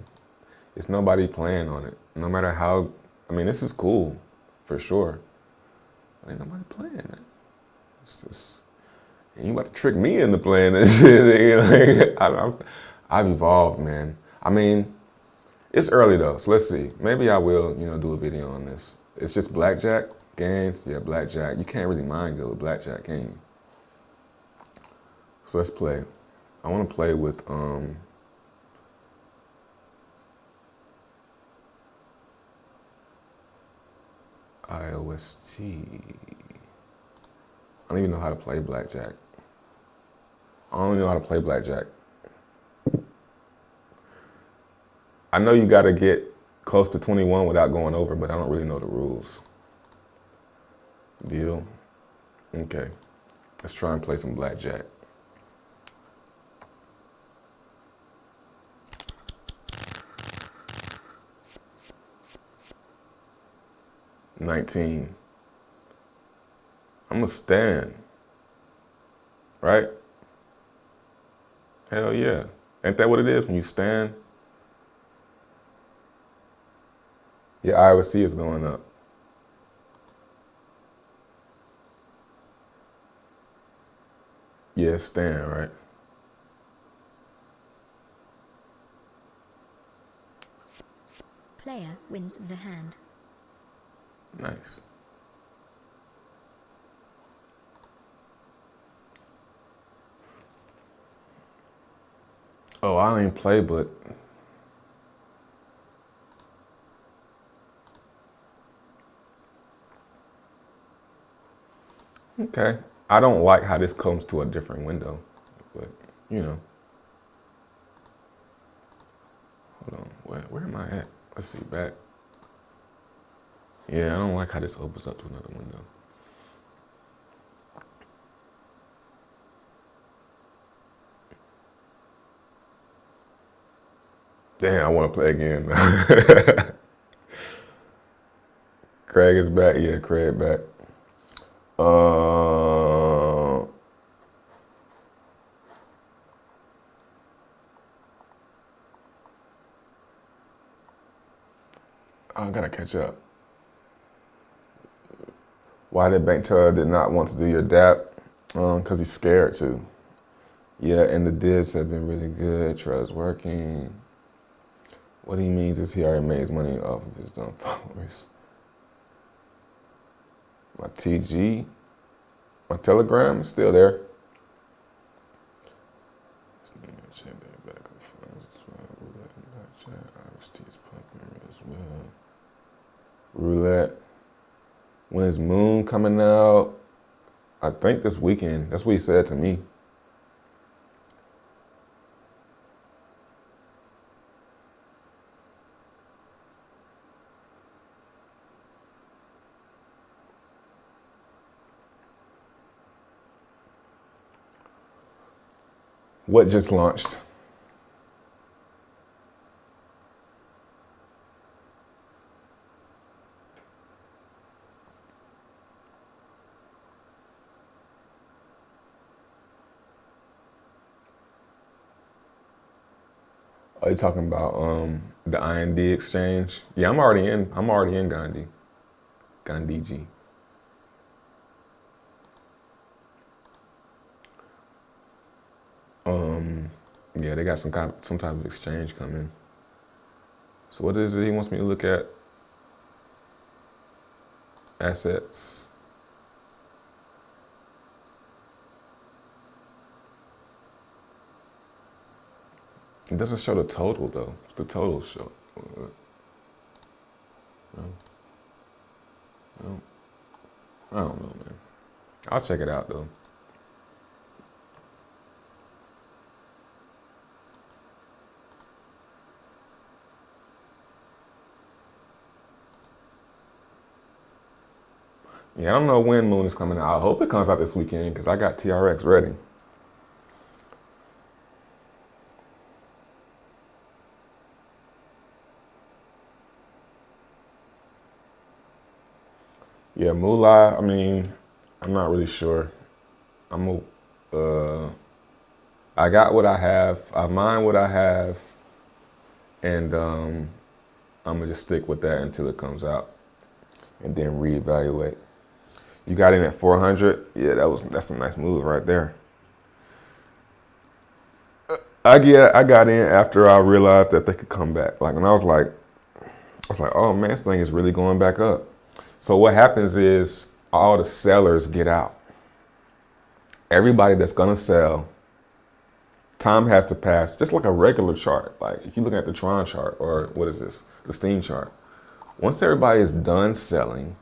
It's nobody playing on it. No matter how, I mean, this is cool, for sure. But ain't nobody playing it. It's just, and you about to trick me into playing this shit. Like, I've evolved, man. I mean, it's early though, so let's see. Maybe I will, you know, do a video on this. It's just Blackjack games. Yeah, Blackjack. You can't really mind go with Blackjack, can you? So let's play. I want to play with Iostplay. I don't even know how to play Blackjack. I don't even know how to play Blackjack. I know you got to get close to 21 without going over, but I don't really know the rules. Deal? Okay. Let's try and play some Blackjack. $19. I'm gonna stand. Right? Hell yeah. Ain't that what it is when you stand? Yeah, IOC is going up. Yeah, Stan, right? Player wins the hand. Nice. Oh, I don't even play, but okay. I don't like how this comes to a different window, but you know. Hold on, where am I at? Let's see, back. Yeah, I don't like how this opens up to another window. Damn, I want to play again. Craig is back. Yeah, Craig back. I gotta catch up. Why did Bankroll did not want to do your dApp? Because he's scared to. Yeah, and the divs have been really good. Trust working. What he means is he already made his money off of his dumb followers. My TG, my Telegram is still there. Roulette. When is Moon coming out? I think this weekend. That's what he said to me. What just launched? Are you talking about the IND exchange? Yeah, I'm already in Gandhi. Gandhiji. Yeah, they got some type of exchange coming. So what is it he wants me to look at? Assets. It doesn't show the total though. It's the total show. No. No. I don't know, man. I'll check it out though. Yeah, I don't know when Moon is coming out. I hope it comes out this weekend because I got TRX ready. Yeah, Moolah, I mean, I'm not really sure. I got what I have, I mine what I have, and I'm gonna just stick with that until it comes out and then reevaluate. You got in at 400? Yeah, that's a nice move right there. I got in after I realized that they could come back. Like, and I was like, oh man, this thing is really going back up. So what happens is all the sellers get out. Everybody that's gonna sell, time has to pass, just like a regular chart. Like if you look at the Tron chart or what is this, the Steem chart. Once everybody is done selling,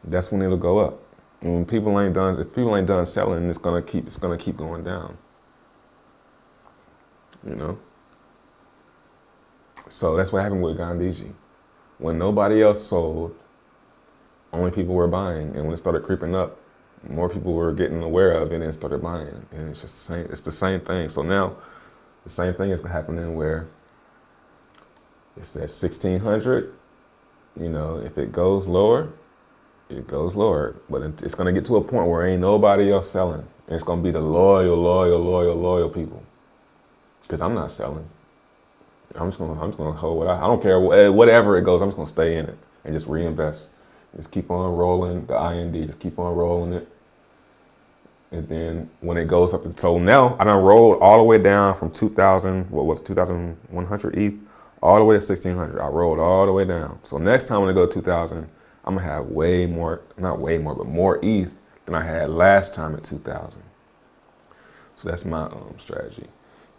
that's when it'll go up. And when people ain't done, if people ain't done selling, it's gonna keep going down. You know. So that's what happened with Gandhiji. When nobody else sold, only people were buying, and when it started creeping up, more people were getting aware of it and started buying. And it's just the same. It's the same thing. So now, the same thing is happening where it's at 1600. You know, if it goes lower, it goes lower. But it's gonna get to a point where ain't nobody else selling, and it's gonna be the loyal people. Because I'm not selling. I'm just gonna hold it. I don't care whatever it goes. I'm just gonna stay in it and just reinvest. Just keep on rolling the IND. Just keep on rolling it. And then when it goes up, so now I done rolled all the way down from 2,000, what was it, 2,100 ETH, all the way to 1,600. I rolled all the way down. So next time when it goes to 2,000, I'm gonna have way more, not way more, but more ETH than I had last time at 2,000. So that's my strategy.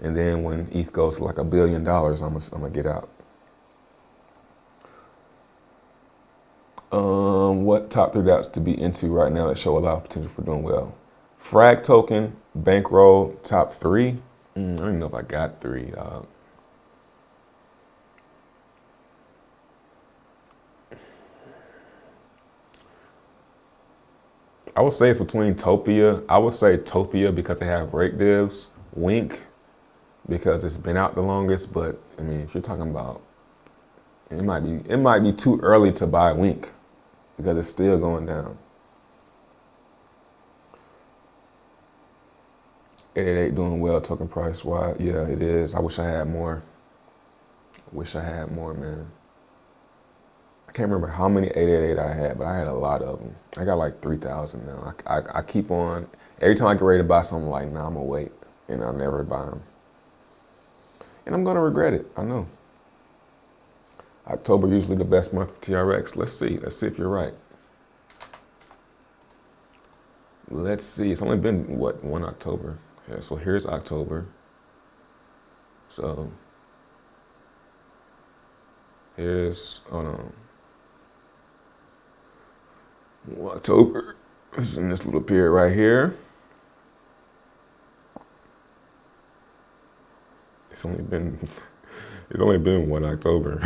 And then when ETH goes to like $1 billion, I'm gonna get out. What top 3 dApps to be into right now that show a lot of potential for doing well? Fragtoken, Bankroll, top 3. I don't even know if I got 3. I would say it's between Topia. I would say Topia because they have break divs. Wink because it's been out the longest. But I mean, if you're talking about, it might be too early to buy Wink because it's still going down. 888 doing well, token price wise. Yeah, it is. I wish I had more. Wish I had more, man. I can't remember how many 888 I had, but I had a lot of them. I got like 3,000 now. I keep on, every time I get ready to buy something, like, nah, I'm gonna wait, and I'll never buy them. And I'm gonna regret it, I know. October usually the best month for TRX. Let's see if you're right. Let's see, it's only been, what, 1 October? Yeah, so here's October. So, here's, hold on. October is in this little period right here. It's only been 1 October.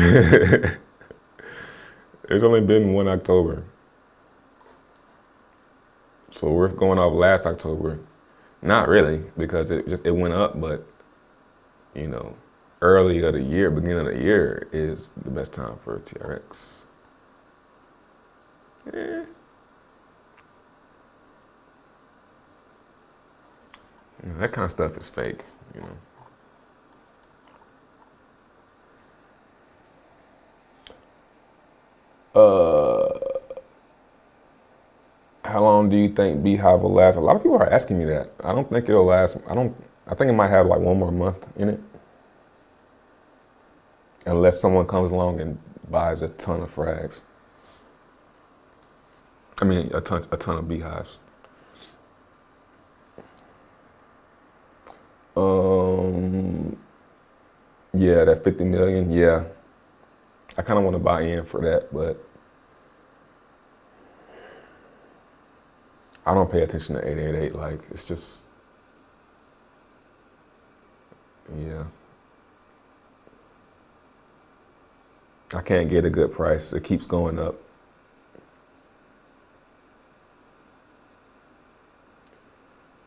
It's only been 1 October. So we're going off last October. Not really, because it went up, but you know, early of the year, beginning of the year is the best time for TRX. Yeah. You know, that kind of stuff is fake, you know. How long do you think Beehive will last? A lot of people are asking me that. I don't think it'll last. I think it might have like 1 more month in it. Unless someone comes along and buys a ton of frags. I mean, a ton of beehives. Yeah, that 50 million, yeah. I kind of want to buy in for that, but I don't pay attention to 888. Like, it's just, yeah. I can't get a good price. It keeps going up.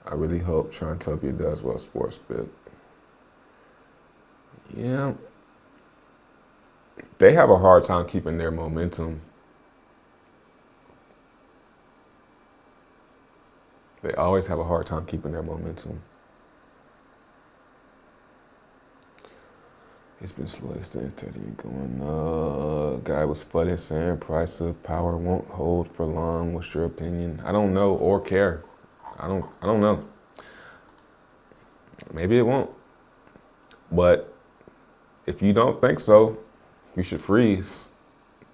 I really hope Trontopia does well, sports bit. Yeah. They have a hard time keeping their momentum. They always have a hard time keeping their momentum. It's been slow, steady going up. Guy was flooded saying price of power won't hold for long. What's your opinion? I don't know or care. I don't know. Maybe it won't. But if you don't think so, you should freeze.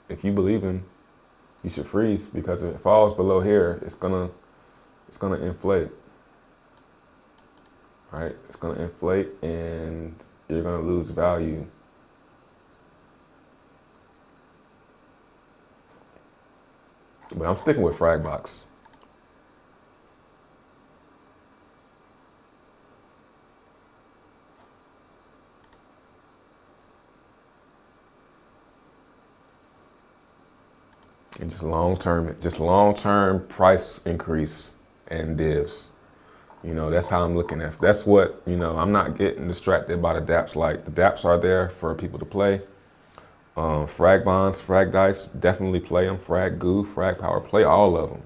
If you believe in, you should freeze, because if it falls below here, it's gonna inflate. Right? It's gonna inflate and you're gonna lose value. But I'm sticking with Fragbox. And just long-term price increase and divs. You know, that's how I'm looking at it. That's what, you know, I'm not getting distracted by the dApps. Like, the dApps are there for people to play. Frag bonds, frag dice, definitely play them. Frag goo, frag power, play all of them.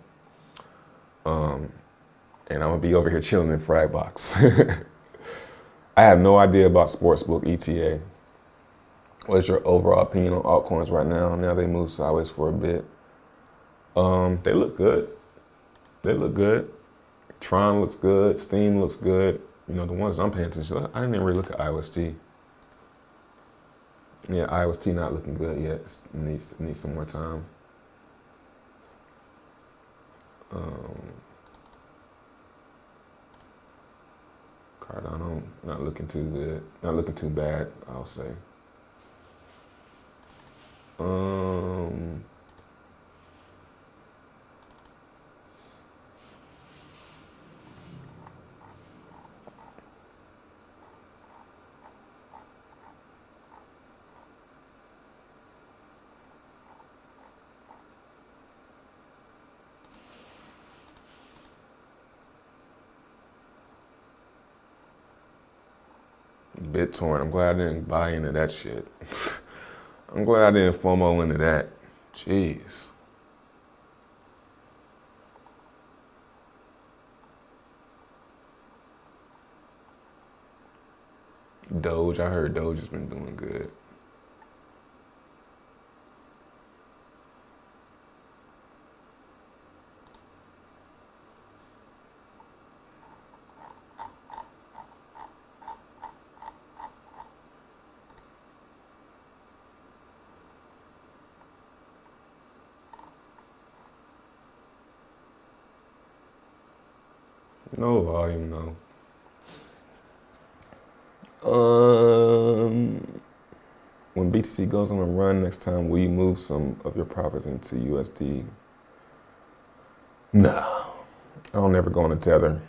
And I'm gonna be over here chilling in Fragbox. I have no idea about Sportsbook ETA. What's your overall opinion on altcoins right now? Now they move sideways for a bit. They look good. They look good. Tron looks good. Steem looks good. You know, the ones that I'm paying attention to, I didn't even really look at Iostplay. Yeah, Iostplay not looking good yet. It needs some more time. Cardano not looking too good. Not looking too bad, I'll say. BitTorrent, I'm glad I didn't buy into that shit. I'm glad I didn't FOMO into that. Jeez. Doge, I heard Doge has been doing good. No volume, no. When BTC goes on a run next time, will you move some of your profits into USD? No, I don't ever go on a tether.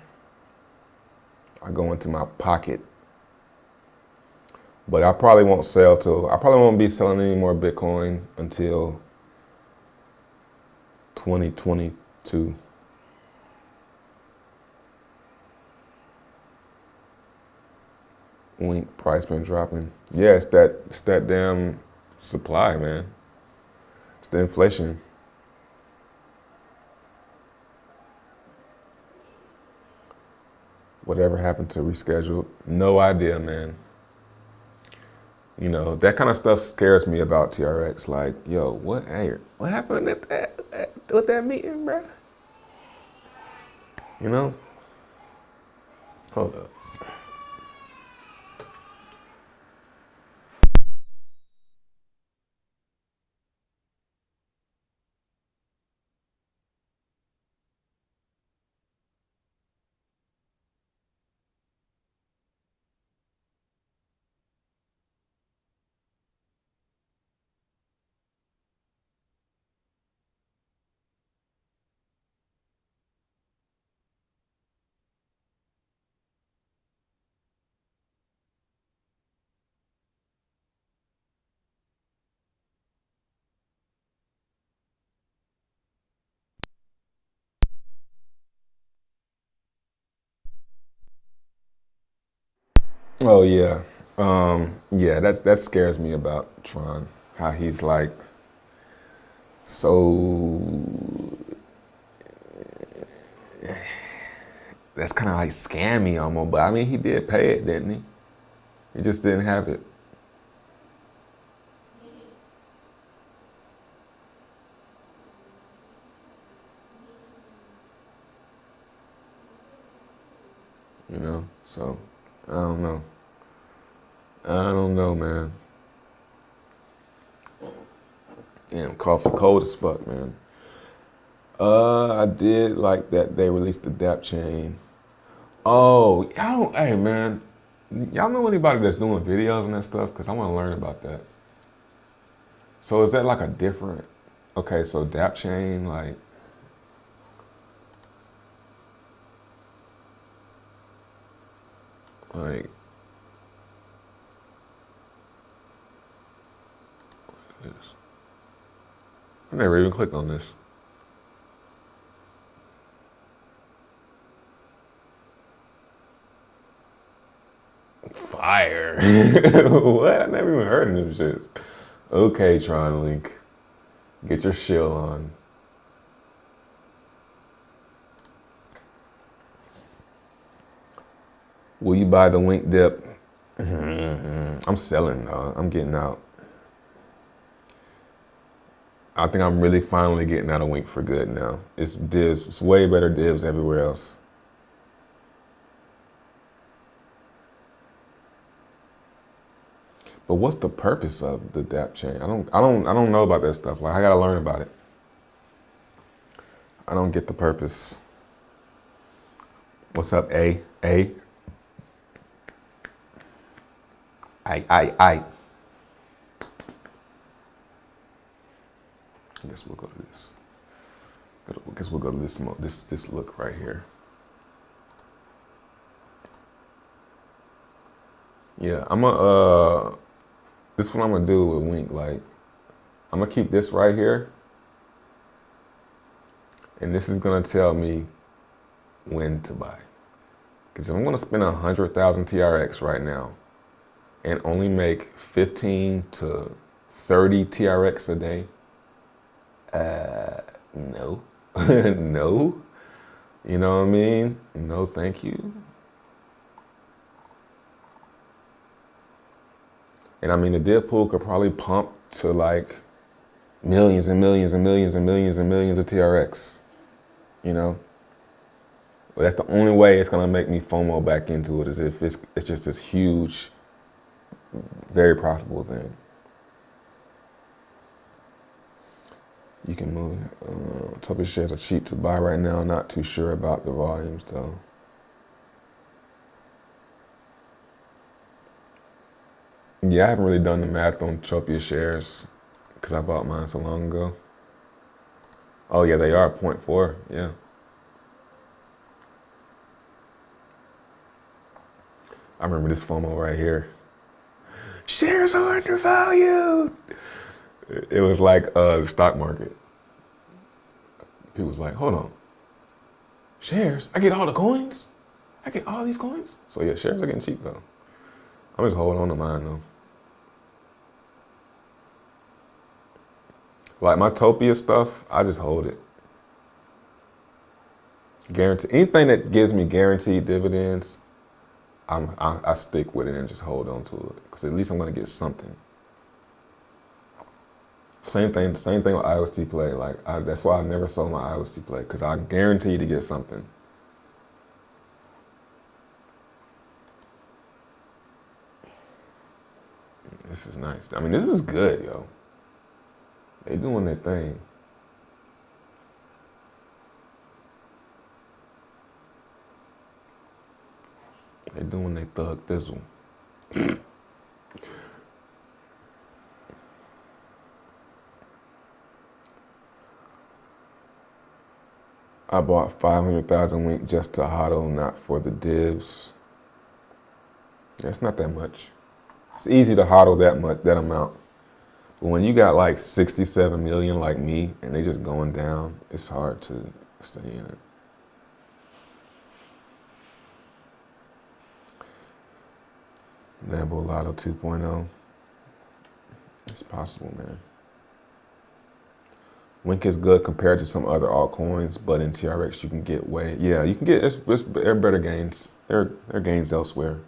I go into my pocket. But I probably won't I probably won't be selling any more Bitcoin until 2022. Wink, price been dropping. Yeah, it's that damn supply, man. It's the inflation. Whatever happened to rescheduled? No idea, man. You know, that kind of stuff scares me about TRX. Like, yo, what happened at that meeting, bro? You know? Hold up. Oh yeah. Yeah, that scares me about Tron. How he's like so that's kind of like scammy almost, but I mean he did pay it, didn't he? He just didn't have it. You know? So I don't know. I don't know, man. Damn, coffee cold as fuck, man. I did like that they released the dApp chain. Oh, y'all don't, hey man, y'all know anybody that's doing videos and that stuff? Cause I want to learn about that. So is that like a different, okay, so dApp chain, like, this? I never even clicked on this. Fire. What? I never even heard of them shits. Okay, Tron Link. Get your shill on. Will you buy the Wink dip? I'm selling, though. I'm getting out. I think I'm really finally getting out of Wink for good now. It's divs. It's way better divs everywhere else. But what's the purpose of the dApp chain? I don't know about that stuff. Like I gotta learn about it. I don't get the purpose. What's up, A? A? I. I guess we'll go to this. I guess we'll go to this look right here. Yeah, this is what I'm gonna do with Wink. Like, I'm gonna keep this right here, and this is gonna tell me when to buy. Because if I'm gonna spend 100,000 TRX right now, and only make 15 to 30 TRX a day, no, no. You know what I mean? No, thank you. And I mean, the div pool could probably pump to like millions and millions and millions and millions and millions of TRX, you know? But that's the only way it's gonna make me FOMO back into it, is if it's just this huge, very profitable thing. You can move. Trontopia shares are cheap to buy right now. Not too sure about the volumes though. Yeah, I haven't really done the math on Trontopia shares because I bought mine so long ago. Oh yeah, they are 0.4, yeah. I remember this FOMO right here. Shares are undervalued. It was like the stock market. People was like, hold on. Shares? I get all the coins? I get all these coins? So yeah, shares are getting cheap though. I'm just holding on to mine though. Like my Topia stuff, I just hold it. Guarantee anything that gives me guaranteed dividends, I stick with it and just hold on to it because at least I'm gonna get something. Same thing with Iostplay. Like that's why I never sold my Iostplay because I guarantee to get something. This is nice. I mean, this is good, yo. They doing their thing. They doing their thug thizzle. I bought 500,000 Wink just to hodl, not for the divs. Yeah, it's not that much. It's easy to hodl that amount. But when you got like 67 million like me and they just going down, it's hard to stay in it. Lambo Lotto 2.0. It's possible, man. Wink is good compared to some other altcoins, but in TRX you can get you can get, there are better gains. There are gains elsewhere.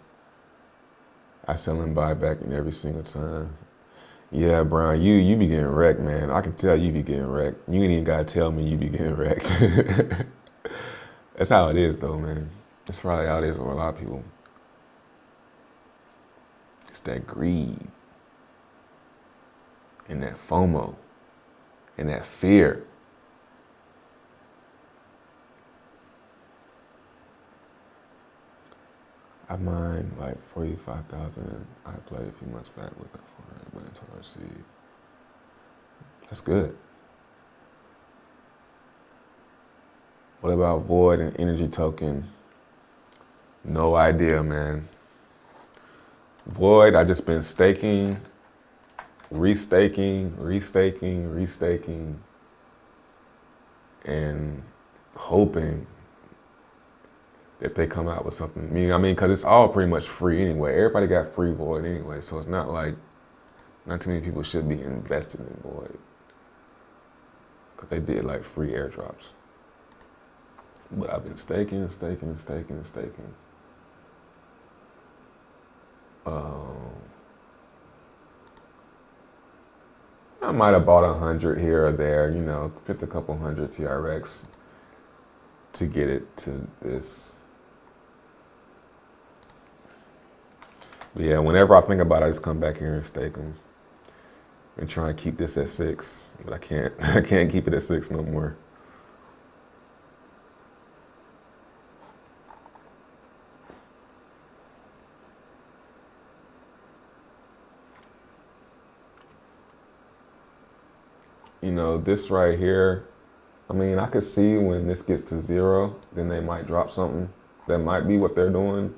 I sell and buy back in every single time. Yeah, Brian, you be getting wrecked, man. I can tell you be getting wrecked. You ain't even gotta tell me you be getting wrecked. That's how it is though, man. That's probably how it is for a lot of people. It's that greed and that FOMO and that fear. I mined like 45,000. I played a few months back with that fund, but until I see. That's good. What about Void and Energy Token? No idea, man. Void, I just been staking, restaking, and hoping that they come out with something. I mean, because it's all pretty much free anyway. Everybody got free Void anyway, so it's not like, not too many people should be invested in Void. Because they did like free airdrops. But I've been staking. I I might have bought 100 here or there, you know, just a couple hundred TRX to get it to this. But yeah, whenever I think about it, I just come back here and stake them and try and keep this at 6. But I can't, I can't keep it at 6 no more. You know, this right here, I mean, I could see when this gets to 0, then they might drop something. That might be what they're doing.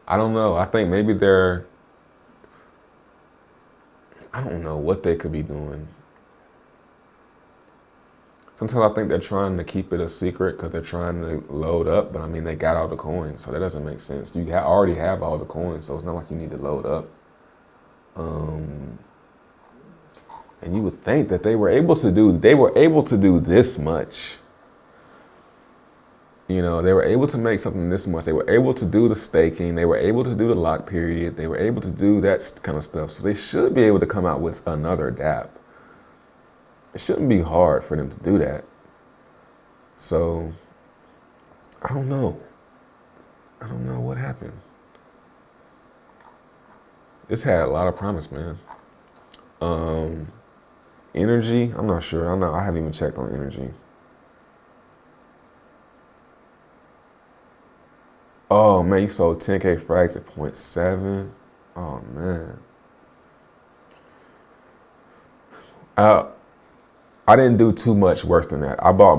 I don't know. I think maybe I don't know what they could be doing. Sometimes I think they're trying to keep it a secret because they're trying to load up, but I mean, they got all the coins, so that doesn't make sense. You already have all the coins, so it's not like you need to load up. And you would think that they were able to do this much. You know, they were able to make something this much. They were able to do the staking. They were able to do the lock period. They were able to do that kind of stuff. So they should be able to come out with another dApp. It shouldn't be hard for them to do that. So, I don't know. I don't know what happened. This had a lot of promise, man. Energy, I'm not sure. I haven't even checked on energy. Oh man, you sold 10K frags at 0.7. Oh man. I didn't do too much worse than that. I bought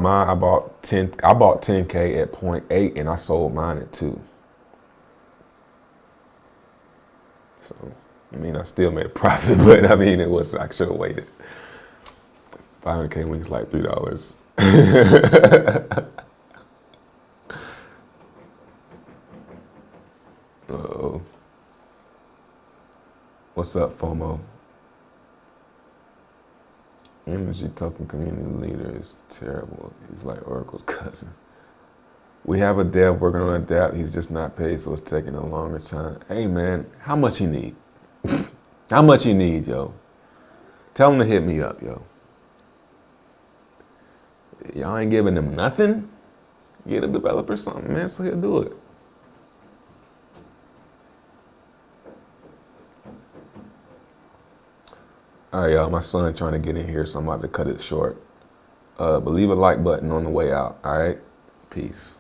10K at 0.8 and I sold mine at 2. So, I mean, I still made a profit, but I mean, I should have waited. 500K wings like $3. Uh-oh. What's up, FOMO? Energy token community leader is terrible. He's like Oracle's cousin. We have a dev working on a dApp. He's just not paid, so it's taking a longer time. Hey, man, how much you need? How much you need, yo? Tell him to hit me up, yo. Y'all ain't giving him nothing? Get a developer something, man, so he'll do it. All right, y'all, my son trying to get in here, so I'm about to cut it short. But leave a like button on the way out, all right? Peace.